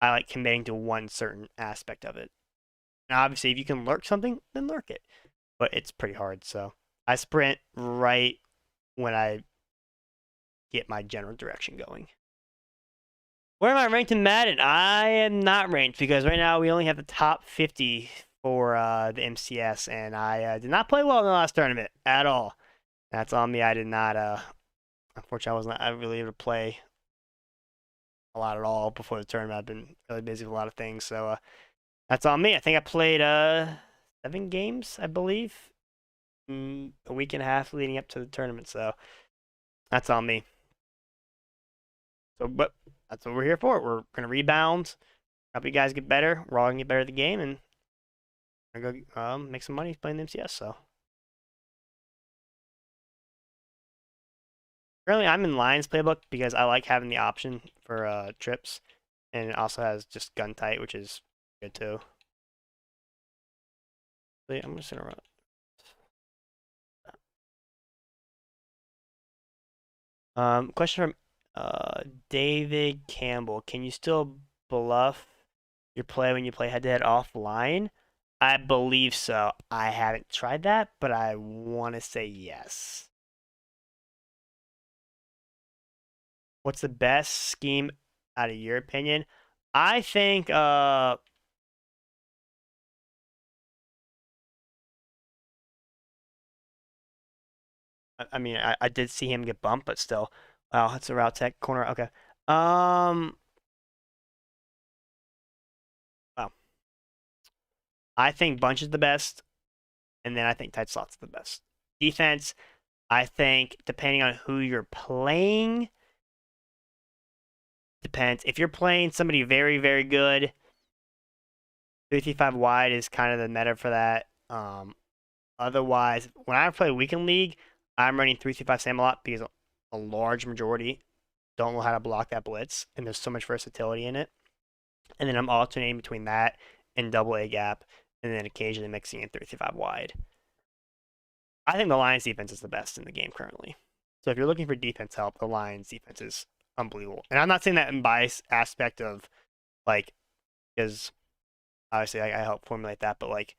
I like committing to one certain aspect of it. Now, obviously, if you can lurk something, then lurk it. But it's pretty hard. So I sprint right when I get my general direction going. Where am I ranked in Madden? I am not ranked because right now we only have the top 50 for the MCS, and I did not play well in the last tournament at all. That's on me. I did not. Unfortunately, I was not really able to play a lot at all before the tournament. I've been really busy with a lot of things, so that's on me. I think I played 7 games, I believe, a week and a half leading up to the tournament. So that's on me. So, but that's what we're here for. We're gonna rebound, help you guys get better. We're all gonna get better at the game, and I'm gonna go make some money playing the MCS. So currently, I'm in Lions playbook because I like having the option for trips, and it also has just gun tight, which is good too. So, yeah, I'm just gonna run. Question from David Campbell. Can you still bluff your play when you play head-to-head offline? I believe so. I haven't tried that, but I want to say yes. What's the best scheme out of your opinion? I think I mean I did see him get bumped, but still. Wow, that's a route tech corner. Okay. Wow. I think bunch is the best, and then I think tight slot's the best. Defense, I think depending on who you're playing, depends. If you're playing somebody very, very good, 55 wide is kind of the meta for that. Otherwise, when I play weekend league, I'm running 3-5 Sam a lot because a large majority don't know how to block that blitz, and there's so much versatility in it. And then I'm alternating between that and double A gap, and then occasionally mixing in 3-5 wide. I think the Lions defense is the best in the game currently. So if you're looking for defense help, the Lions defense is unbelievable. And I'm not saying that in bias aspect of like, because obviously I help formulate that, but like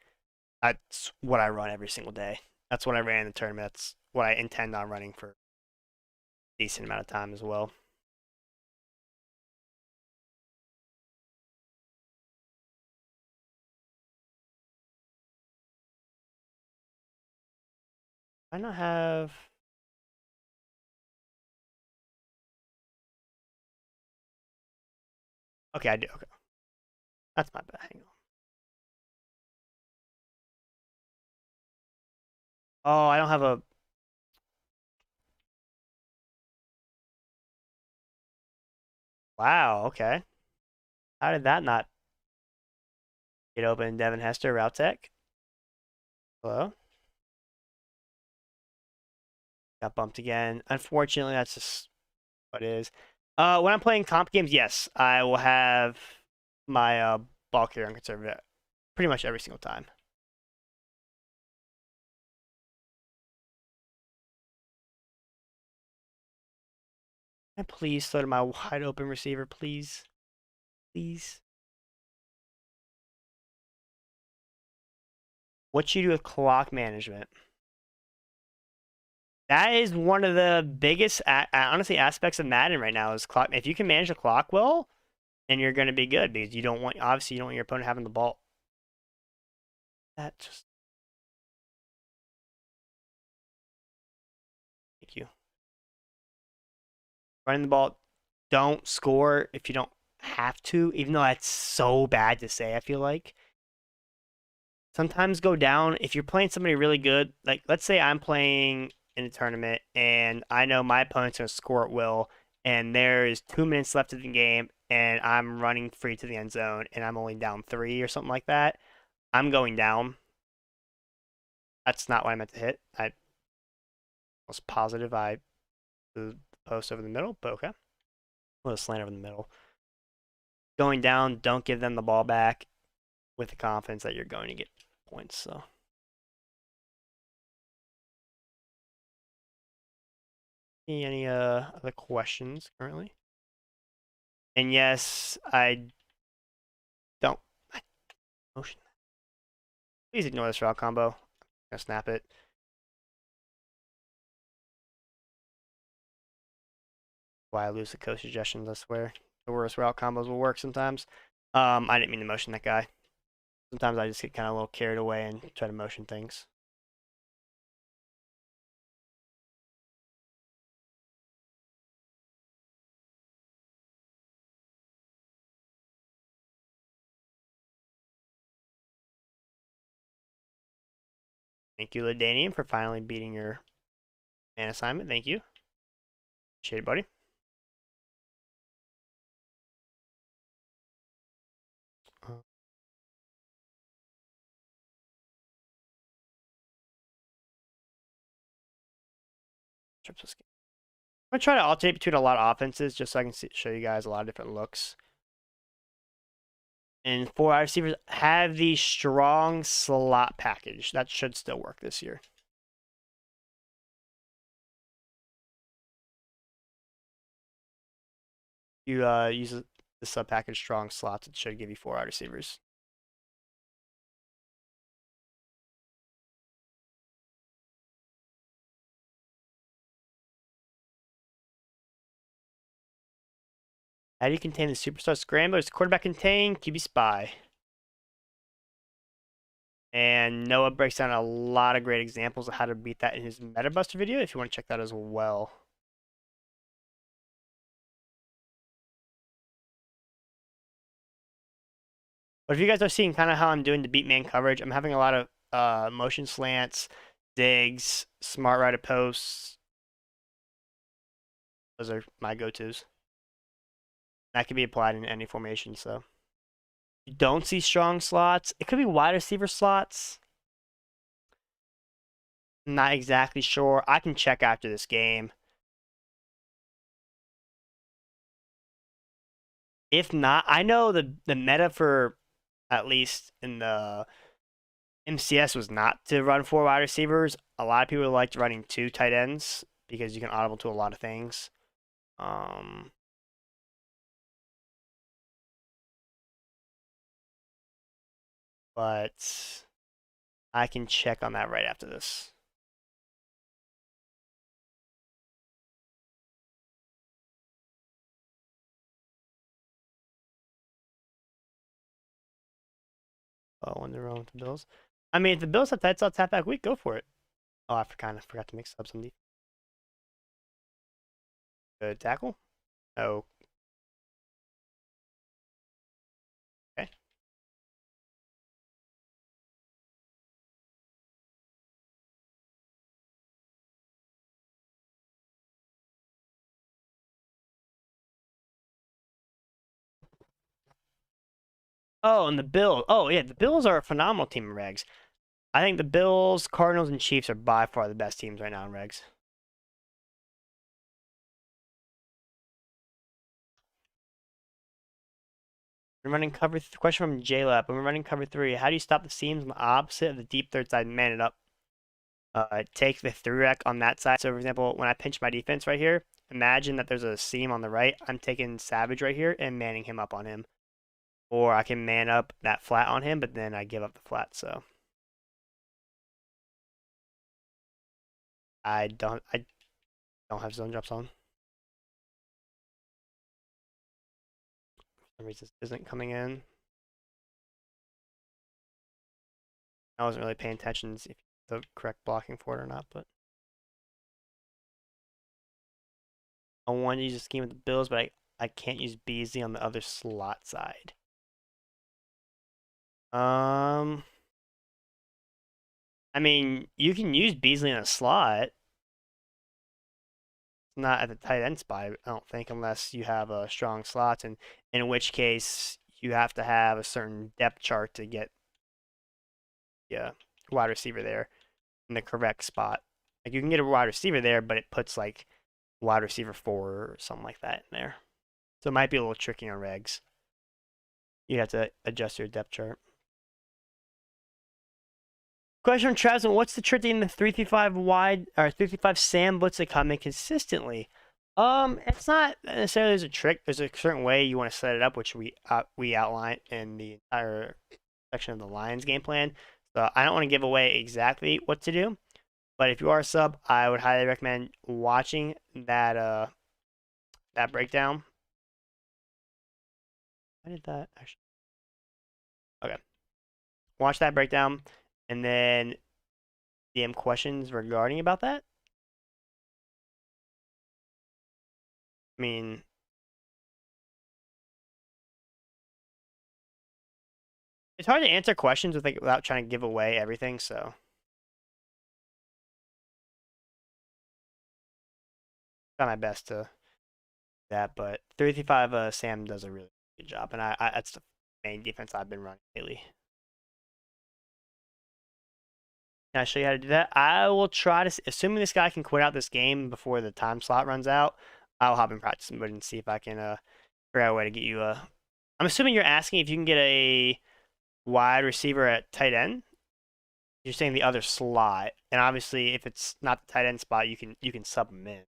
that's what I run every single day. That's what I ran in the tournament. That's what I intend on running for a decent amount of time as well. I not have. Okay, I do. Okay, that's my bad. Hang on. Oh, I don't have a. Wow. Okay. How did that not get open? Devin Hester, Route Tech. Hello. Got bumped again. Unfortunately, that's just what it is. When I'm playing comp games, yes, I will have my ball carrier on conservative pretty much every single time. And please throw to my wide open receiver, please. Please. What you do with clock management? That is one of the biggest, honestly, aspects of Madden right now is clock. If you can manage the clock well, then you're going to be good because you don't want, obviously, you don't want your opponent having the ball. That just. Thank you. Running the ball, don't score if you don't have to, even though that's so bad to say, I feel like. Sometimes go down if you're playing somebody really good. Like, let's say I'm playing in a tournament and I know my opponent's going to score at will, and there is 2 minutes left of the game, and I'm running free to the end zone, and I'm only down 3 or something like that. I'm going down. That's not what I meant to hit. I was positive I the post over the middle, but okay. Well, slant over the middle. Going down, don't give them the ball back with the confidence that you're going to get points. So. Any other questions currently? And yes, I don't motion. Please ignore this route combo. I'm gonna snap it. Why I lose the coach suggestions, I swear. The worst route combos will work sometimes. I didn't mean to motion that guy. Sometimes I just get kind of a little carried away and try to motion things. Thank you, Ladanian, for finally beating your man assignment. Thank you. Appreciate it, buddy. I'm gonna try to alternate between a lot of offenses just so I can show you guys a lot of different looks. And for our receivers, have the strong slot package. That should still work this year. You use the sub package strong slots, it should give you 4 wide receivers. How do you contain the superstar scramblers? Quarterback contain, QB spy. And Noah breaks down a lot of great examples of how to beat that in his Meta Buster video if you want to check that as well. But if you guys are seeing kind of how I'm doing to beat man coverage, I'm having a lot of motion slants, digs, smart right of posts. Those are my go-tos. That can be applied in any formation, so. You don't see strong slots. It could be wide receiver slots. I'm not exactly sure. I can check after this game. If not, I know the meta for, at least in the MCS, was not to run 4 wide receivers. A lot of people liked running 2 tight ends because you can audible to a lot of things. But I can check on that right after this. Oh, when they're wrong with the Bills. I mean, if the Bills have tights out tap back week, go for it. Oh, I kind of forgot to mix up some defense. Good tackle. Oh, okay. Oh, and the Bills. Oh, yeah, the Bills are a phenomenal team in regs. I think the Bills, Cardinals, and Chiefs are by far the best teams right now in regs. When running cover. Question from JLab. When we're running cover 3, how do you stop the seams on the opposite of the deep third side and man it up? Take the 3-rec on that side. So, for example, when I pinch my defense right here, imagine that there's a seam on the right. I'm taking Savage right here and manning him up on him. Or I can man up that flat on him, but then I give up the flat. So I don't have zone drops on. For some reason this isn't coming in. I wasn't really paying attention if the correct blocking for it or not, but I wanted to use a scheme with the Bills, but I can't use Beasley on the other slot side. I mean, you can use Beasley in a slot. Not at the tight end spot, I don't think, unless you have a strong slots, and in which case you have to have a certain depth chart to get wide receiver there in the correct spot. Like you can get a wide receiver there, but it puts like wide receiver 4 or something like that in there. So it might be a little tricky on regs. You have to adjust your depth chart. Question from Travis: what's the trick in the 335 wide or 335 Sam blitz to come in consistently? It's not necessarily there's a trick. There's a certain way you want to set it up, which we outline in the entire section of the Lions game plan. So I don't want to give away exactly what to do, but if you are a sub, I would highly recommend watching that breakdown. Why did that actually? Okay, watch that breakdown, and then DM questions regarding about that. I mean, it's hard to answer questions without trying to give away everything. So try my best to that. But 335 Sam does a really good job, and I that's the main defense I've been running lately. Can I show you how to do that? I will try to, assuming this guy can quit out this game before the time slot runs out, I'll hop in practice mode and see if I can figure out a way to get you a. I'm assuming you're asking if you can get a wide receiver at tight end. You're saying the other slot, and obviously if it's not the tight end spot, you can sub him in.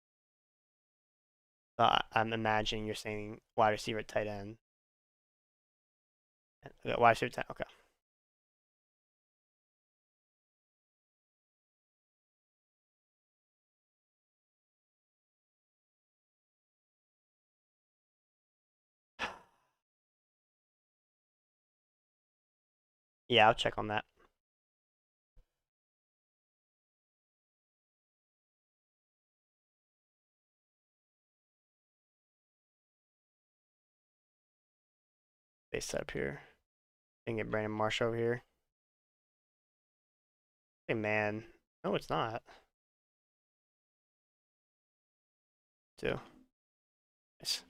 I'm imagining you're saying wide receiver at tight end. Wide receiver 10. Okay. Yeah, I'll check on that. They set up here. And get Brandon Marsh over here. Hey man, no, it's not. Too. Nice.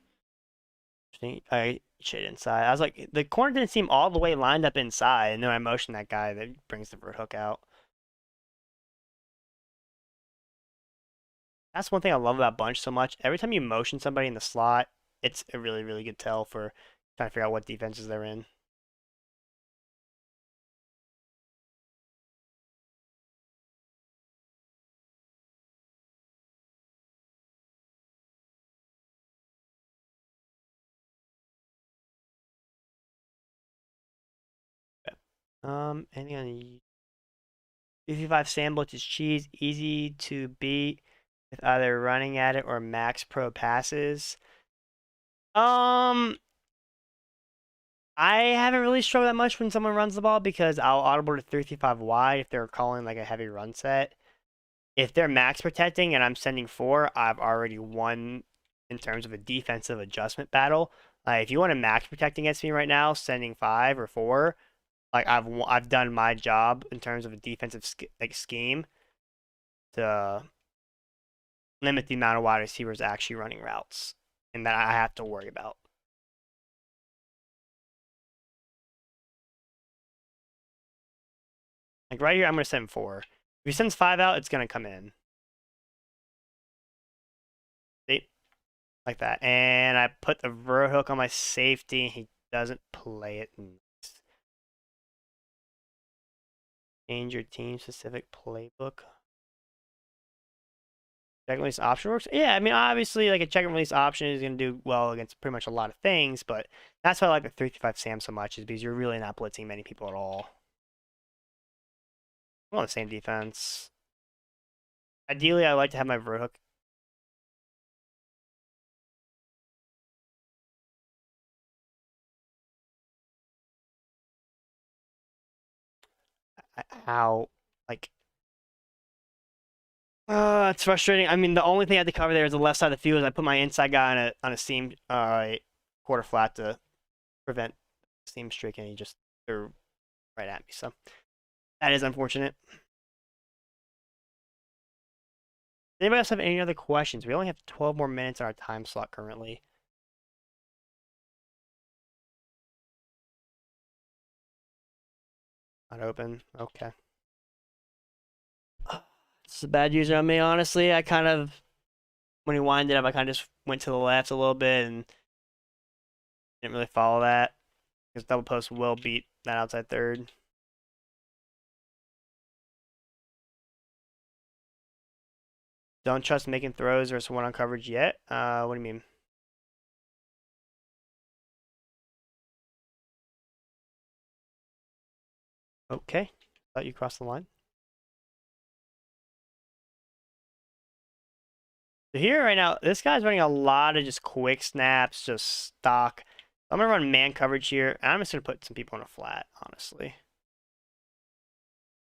I shit inside. I was like, the corner didn't seem all the way lined up inside, and then I motioned that guy that brings the vert hook out. That's one thing I love about Bunch so much. Every time you motion somebody in the slot, it's a really, really good tell for trying to figure out what defenses they're in. Anything on the 55 Sandblitz is cheese, easy to beat with either running at it or max pro passes. I haven't really struggled that much when someone runs the ball because I'll audible to 335 wide if they're calling like a heavy run set. If they're max protecting and I'm sending 4, I've already won in terms of a defensive adjustment battle. If you want to max protect against me right now, sending 5 or 4, like I've done my job in terms of a defensive scheme to limit the amount of wide receivers actually running routes and that I have to worry about. Like right here, I'm gonna send 4. If he sends 5 out, it's gonna come in. See? Like that. And I put the vert hook on my safety, and he doesn't play it. Change your team specific playbook. Check and release option works. Yeah, I mean, obviously, like a check and release option is going to do well against pretty much a lot of things, but that's why I like the 3-5 Sam so much, is because you're really not blitzing many people at all. I'm on the same defense. Ideally, I like to have my vert hook. How, like, it's frustrating. I mean, the only thing I had to cover there is the left side of the field. I put my inside guy on a seam quarter flat to prevent seam streak, and he just threw right at me. So that is unfortunate. Anybody else have any other questions? We only have 12 more minutes on our time slot currently. Not open. Okay. It's a bad user on me, honestly. I kind of, when he winded up, I kind of just went to the left a little bit and didn't really follow that. Because double post will beat that outside third. Don't trust making throws versus one on coverage yet. What do you mean? Okay. Thought you crossed the line. So here right now, this guy's running a lot of just quick snaps, just stock. I'm gonna run man coverage here. And I'm just gonna put some people in a flat, honestly.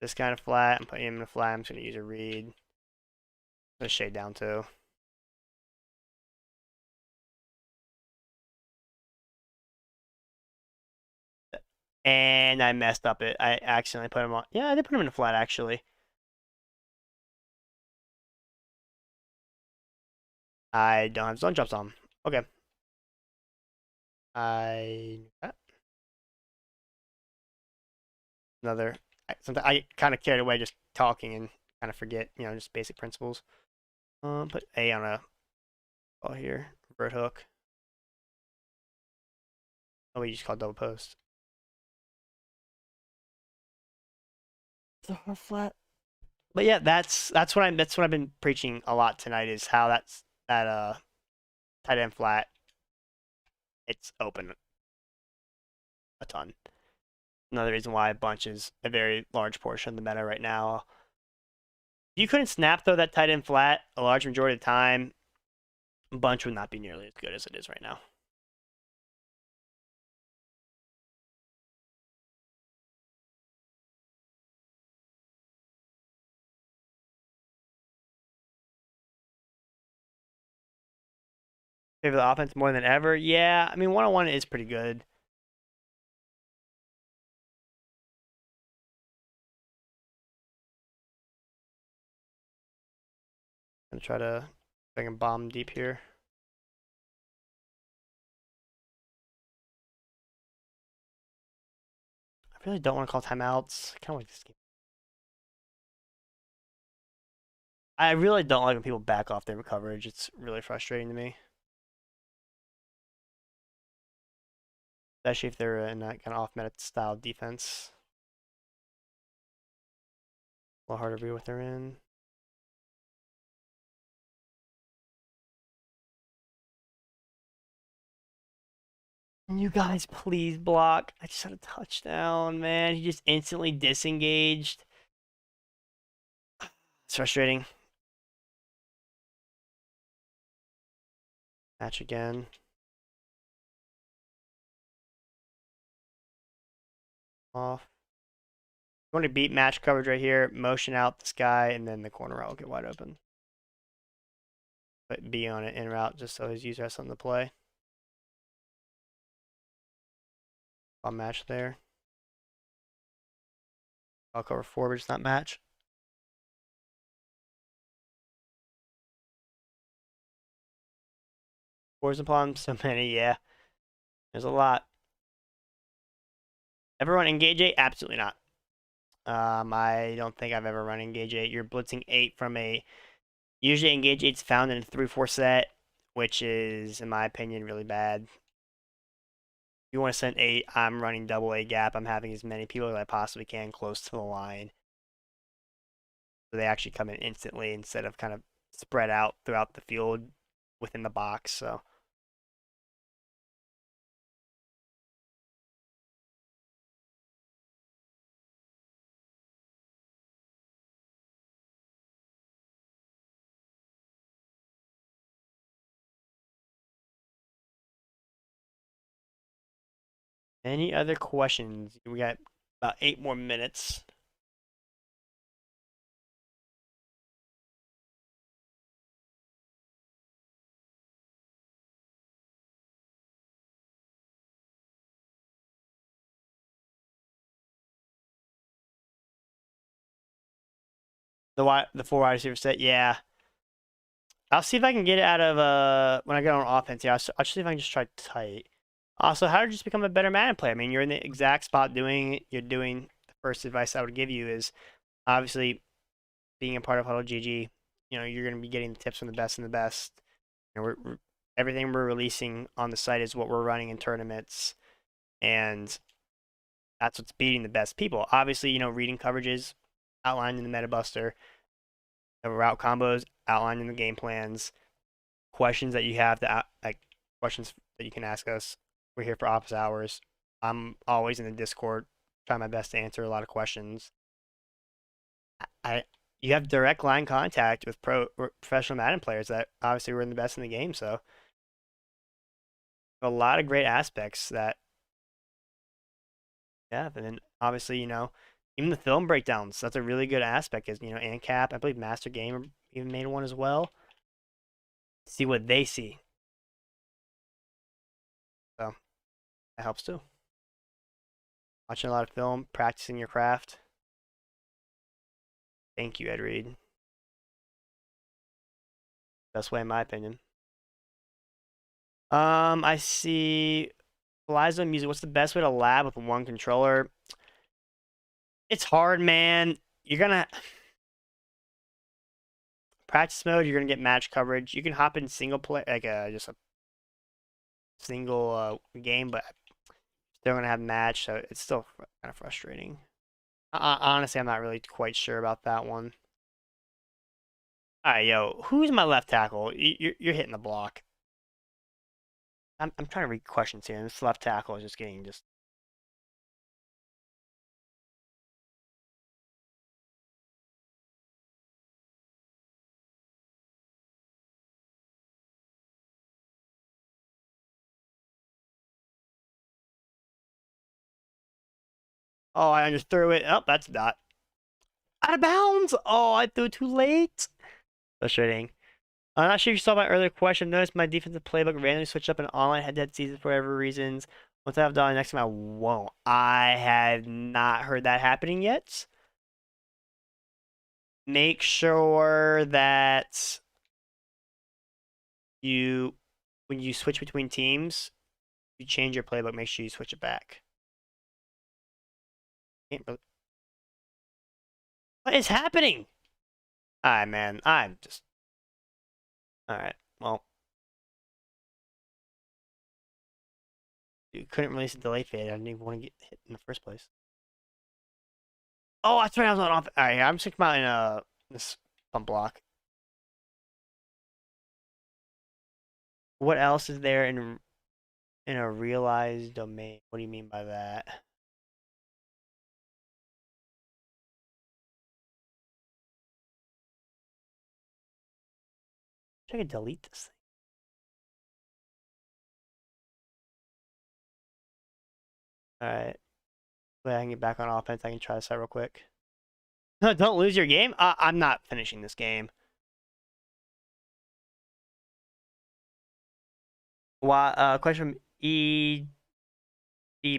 This kind of flat, I'm putting him in a flat. I'm just gonna use a read. I'm gonna shade down too. And I messed up it. I accidentally put him on. Yeah, I did put him in a flat actually. I don't have zone drops on. Okay. Another. Sometimes I kind of carried away just talking and kind of forget, just basic principles. Put A on a ball here. Vert hook. Oh, we just called double post. The hard flat. But yeah, that's what I've been preaching a lot tonight, is how that tight end flat, it's open a ton. Another reason why a bunch is a very large portion of the meta right now. If you couldn't snap though that tight end flat a large majority of the time, bunch would not be nearly as good as it is right now. Favor the offense more than ever. Yeah, I mean, one-on-one is pretty good. I'm gonna try to, if I can bomb deep here. I really don't want to call timeouts. I kind of like this game. I really don't like when people back off their coverage. It's really frustrating to me. Especially if they're in that kind of off-meta style defense. A little harder to be what they're in. You guys, please block. I just had a touchdown, man. He just instantly disengaged. It's frustrating. Match again. Off. You want to beat match coverage right here, motion out this guy, and then the corner route will get wide open. Put B on it in route just so his user has something to play. I'll match there. I'll cover 4, but it's not match. Fours upon so many, yeah. There's a lot. Ever run Engage 8? Absolutely not. I don't think I've ever run Engage 8. You're blitzing 8 from a... Usually Engage 8's found in a 3-4 set, which is, in my opinion, really bad. If you want to send 8, I'm running double A gap. I'm having as many people as I possibly can close to the line. So they actually come in instantly instead of kind of spread out throughout the field within the box. So any other questions? We got about 8 more minutes. The 4 wide receiver set, yeah. I'll see if I can get it out of when I get on offense. Yeah, I'll see if I can just try tight. Also, how to just become a better Madden player? I mean, you're in the exact spot doing. You're doing. The first advice I would give you is obviously being a part of Huddle GG. You know, you're going to be getting the tips from the best and the best. You know, everything we're releasing on the site is what we're running in tournaments, and that's what's beating the best people. Obviously, you know, reading coverages outlined in the Meta Buster, the route combos outlined in the game plans, questions that you have to like questions that you can ask us. We're here for office hours. I'm always in the Discord, trying my best to answer a lot of questions. I You have direct line contact with professional Madden players that obviously were in the best in the game, so a lot of great aspects that yeah, and then obviously, you know, even the film breakdowns, that's a really good aspect is, you know, ANCAP, I believe Master Gamer even made one as well. See what they see. So that helps too. Watching a lot of film, practicing your craft. Thank you, Ed Reed. Best way in my opinion. I see Eliza music. What's the best way to lab with one controller? It's hard, man. You're gonna practice mode. You're gonna get match coverage. You can hop in single play, like just a single game, but still gonna have match. So it's still kind of frustrating. Honestly, I'm not really quite sure about that one. All right, yo, who's my left tackle? You're hitting the block. I'm trying to read questions here. This left tackle is just getting just. Oh, I just threw it. Oh, that's not out of bounds. Oh, I threw it too late. Frustrating. I'm not sure if you saw my earlier question. Notice my defensive playbook randomly switched up in online head-to-head season for whatever reasons. Once I have done next time, I won't. I have not heard that happening yet. Make sure that when you switch between teams, you change your playbook. Make sure you switch it back. What is happening? Alright, man. I'm just. Alright. Well, you couldn't release a delay fade. I didn't even want to get hit in the first place. Oh, that's right. I was on off. Alright, I'm just about in this pump block. What else is there in a realized domain? What do you mean by that? I could delete this thing. Alright. Wait, I can get back on offense. I can try this out real quick. Don't lose your game? I'm not finishing this game. Why? Question from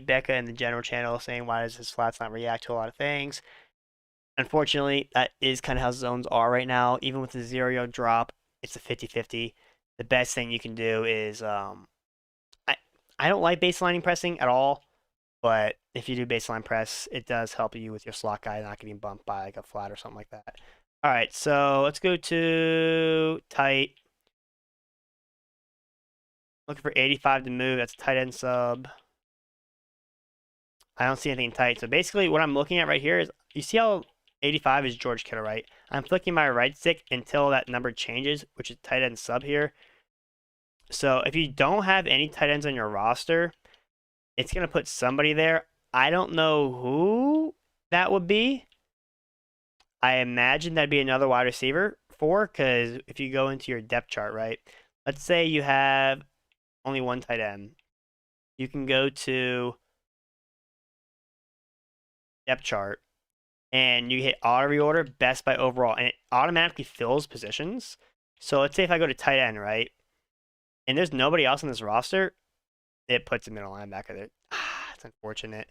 Becca in the general channel saying, why does his flats not react to a lot of things? Unfortunately, that is kind of how zones are right now. Even with the 0-yard drop, it's a 50-50. The best thing you can do is I don't like baselining pressing at all, but if you do baseline press, it does help you with your slot guy not getting bumped by like a flat or something like that. All right, so let's go to tight. Looking for 85 to move. That's a tight end sub. I don't see anything tight. So basically what I'm looking at right here is, you see how 85 is George Kittle, right? I'm flicking my right stick until that number changes, which is tight end sub here. So if you don't have any tight ends on your roster, it's going to put somebody there. I don't know who that would be. I imagine that'd be another wide receiver because if you go into your depth chart, right? Let's say you have only one tight end. You can go to depth chart and you hit auto reorder best by overall, and it automatically fills positions. So let's say if I go to tight end, right, and there's nobody else on this roster, it puts a middle linebacker there. It's unfortunate.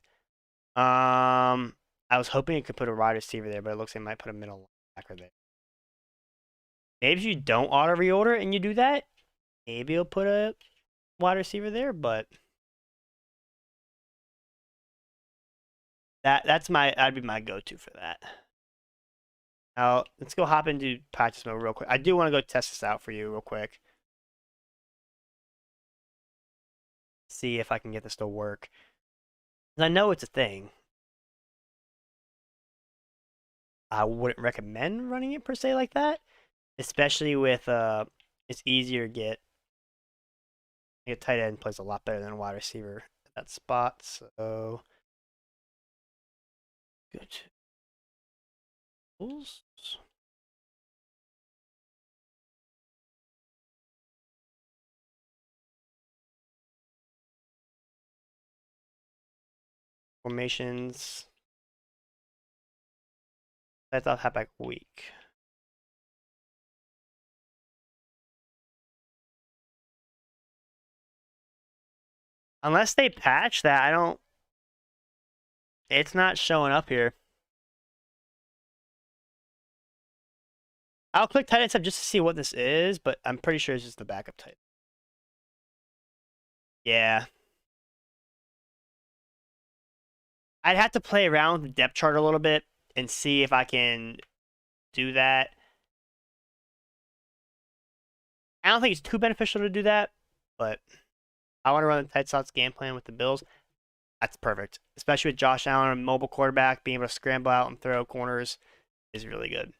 I was hoping it could put a wide receiver there, but it looks like it might put a middle linebacker there. Maybe if you don't auto reorder and you do that, maybe it'll put a wide receiver there, but that'd be my go-to for that. Now let's go hop into practice mode real quick. I do want to go test this out for you real quick. See if I can get this to work. I know it's a thing. I wouldn't recommend running it per se like that, especially with it's easier to get. A tight end plays a lot better than a wide receiver at that spot. So good. Tools. Formations. That's off halfback week. Unless they patch that, I don't. It's not showing up here. I'll click tight end sub just to see what this is, but I'm pretty sure it's just the backup tight. Yeah. I'd have to play around with the depth chart a little bit and see if I can do that. I don't think it's too beneficial to do that, but I want to run the tight slots game plan with the Bills. That's perfect. Especially with Josh Allen, a mobile quarterback, being able to scramble out and throw corners is really good.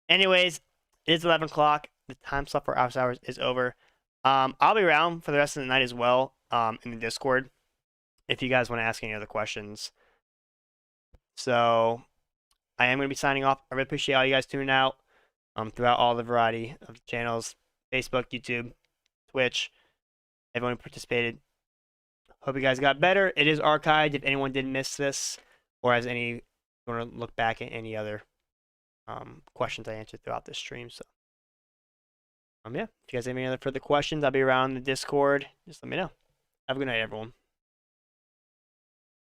Anyways, it is 11 o'clock. The time slot for office hours is over. I'll be around for the rest of the night as well in the Discord if you guys want to ask any other questions. So I am going to be signing off. I really appreciate all you guys tuning out throughout all the variety of channels, Facebook, YouTube, Twitch, everyone who participated. Hope you guys got better. It is archived if anyone did miss this or has any want to look back at any other questions I answered throughout this stream. So yeah, if you guys have any other further questions, I'll be around the Discord. Just let me know. Have a good night, everyone.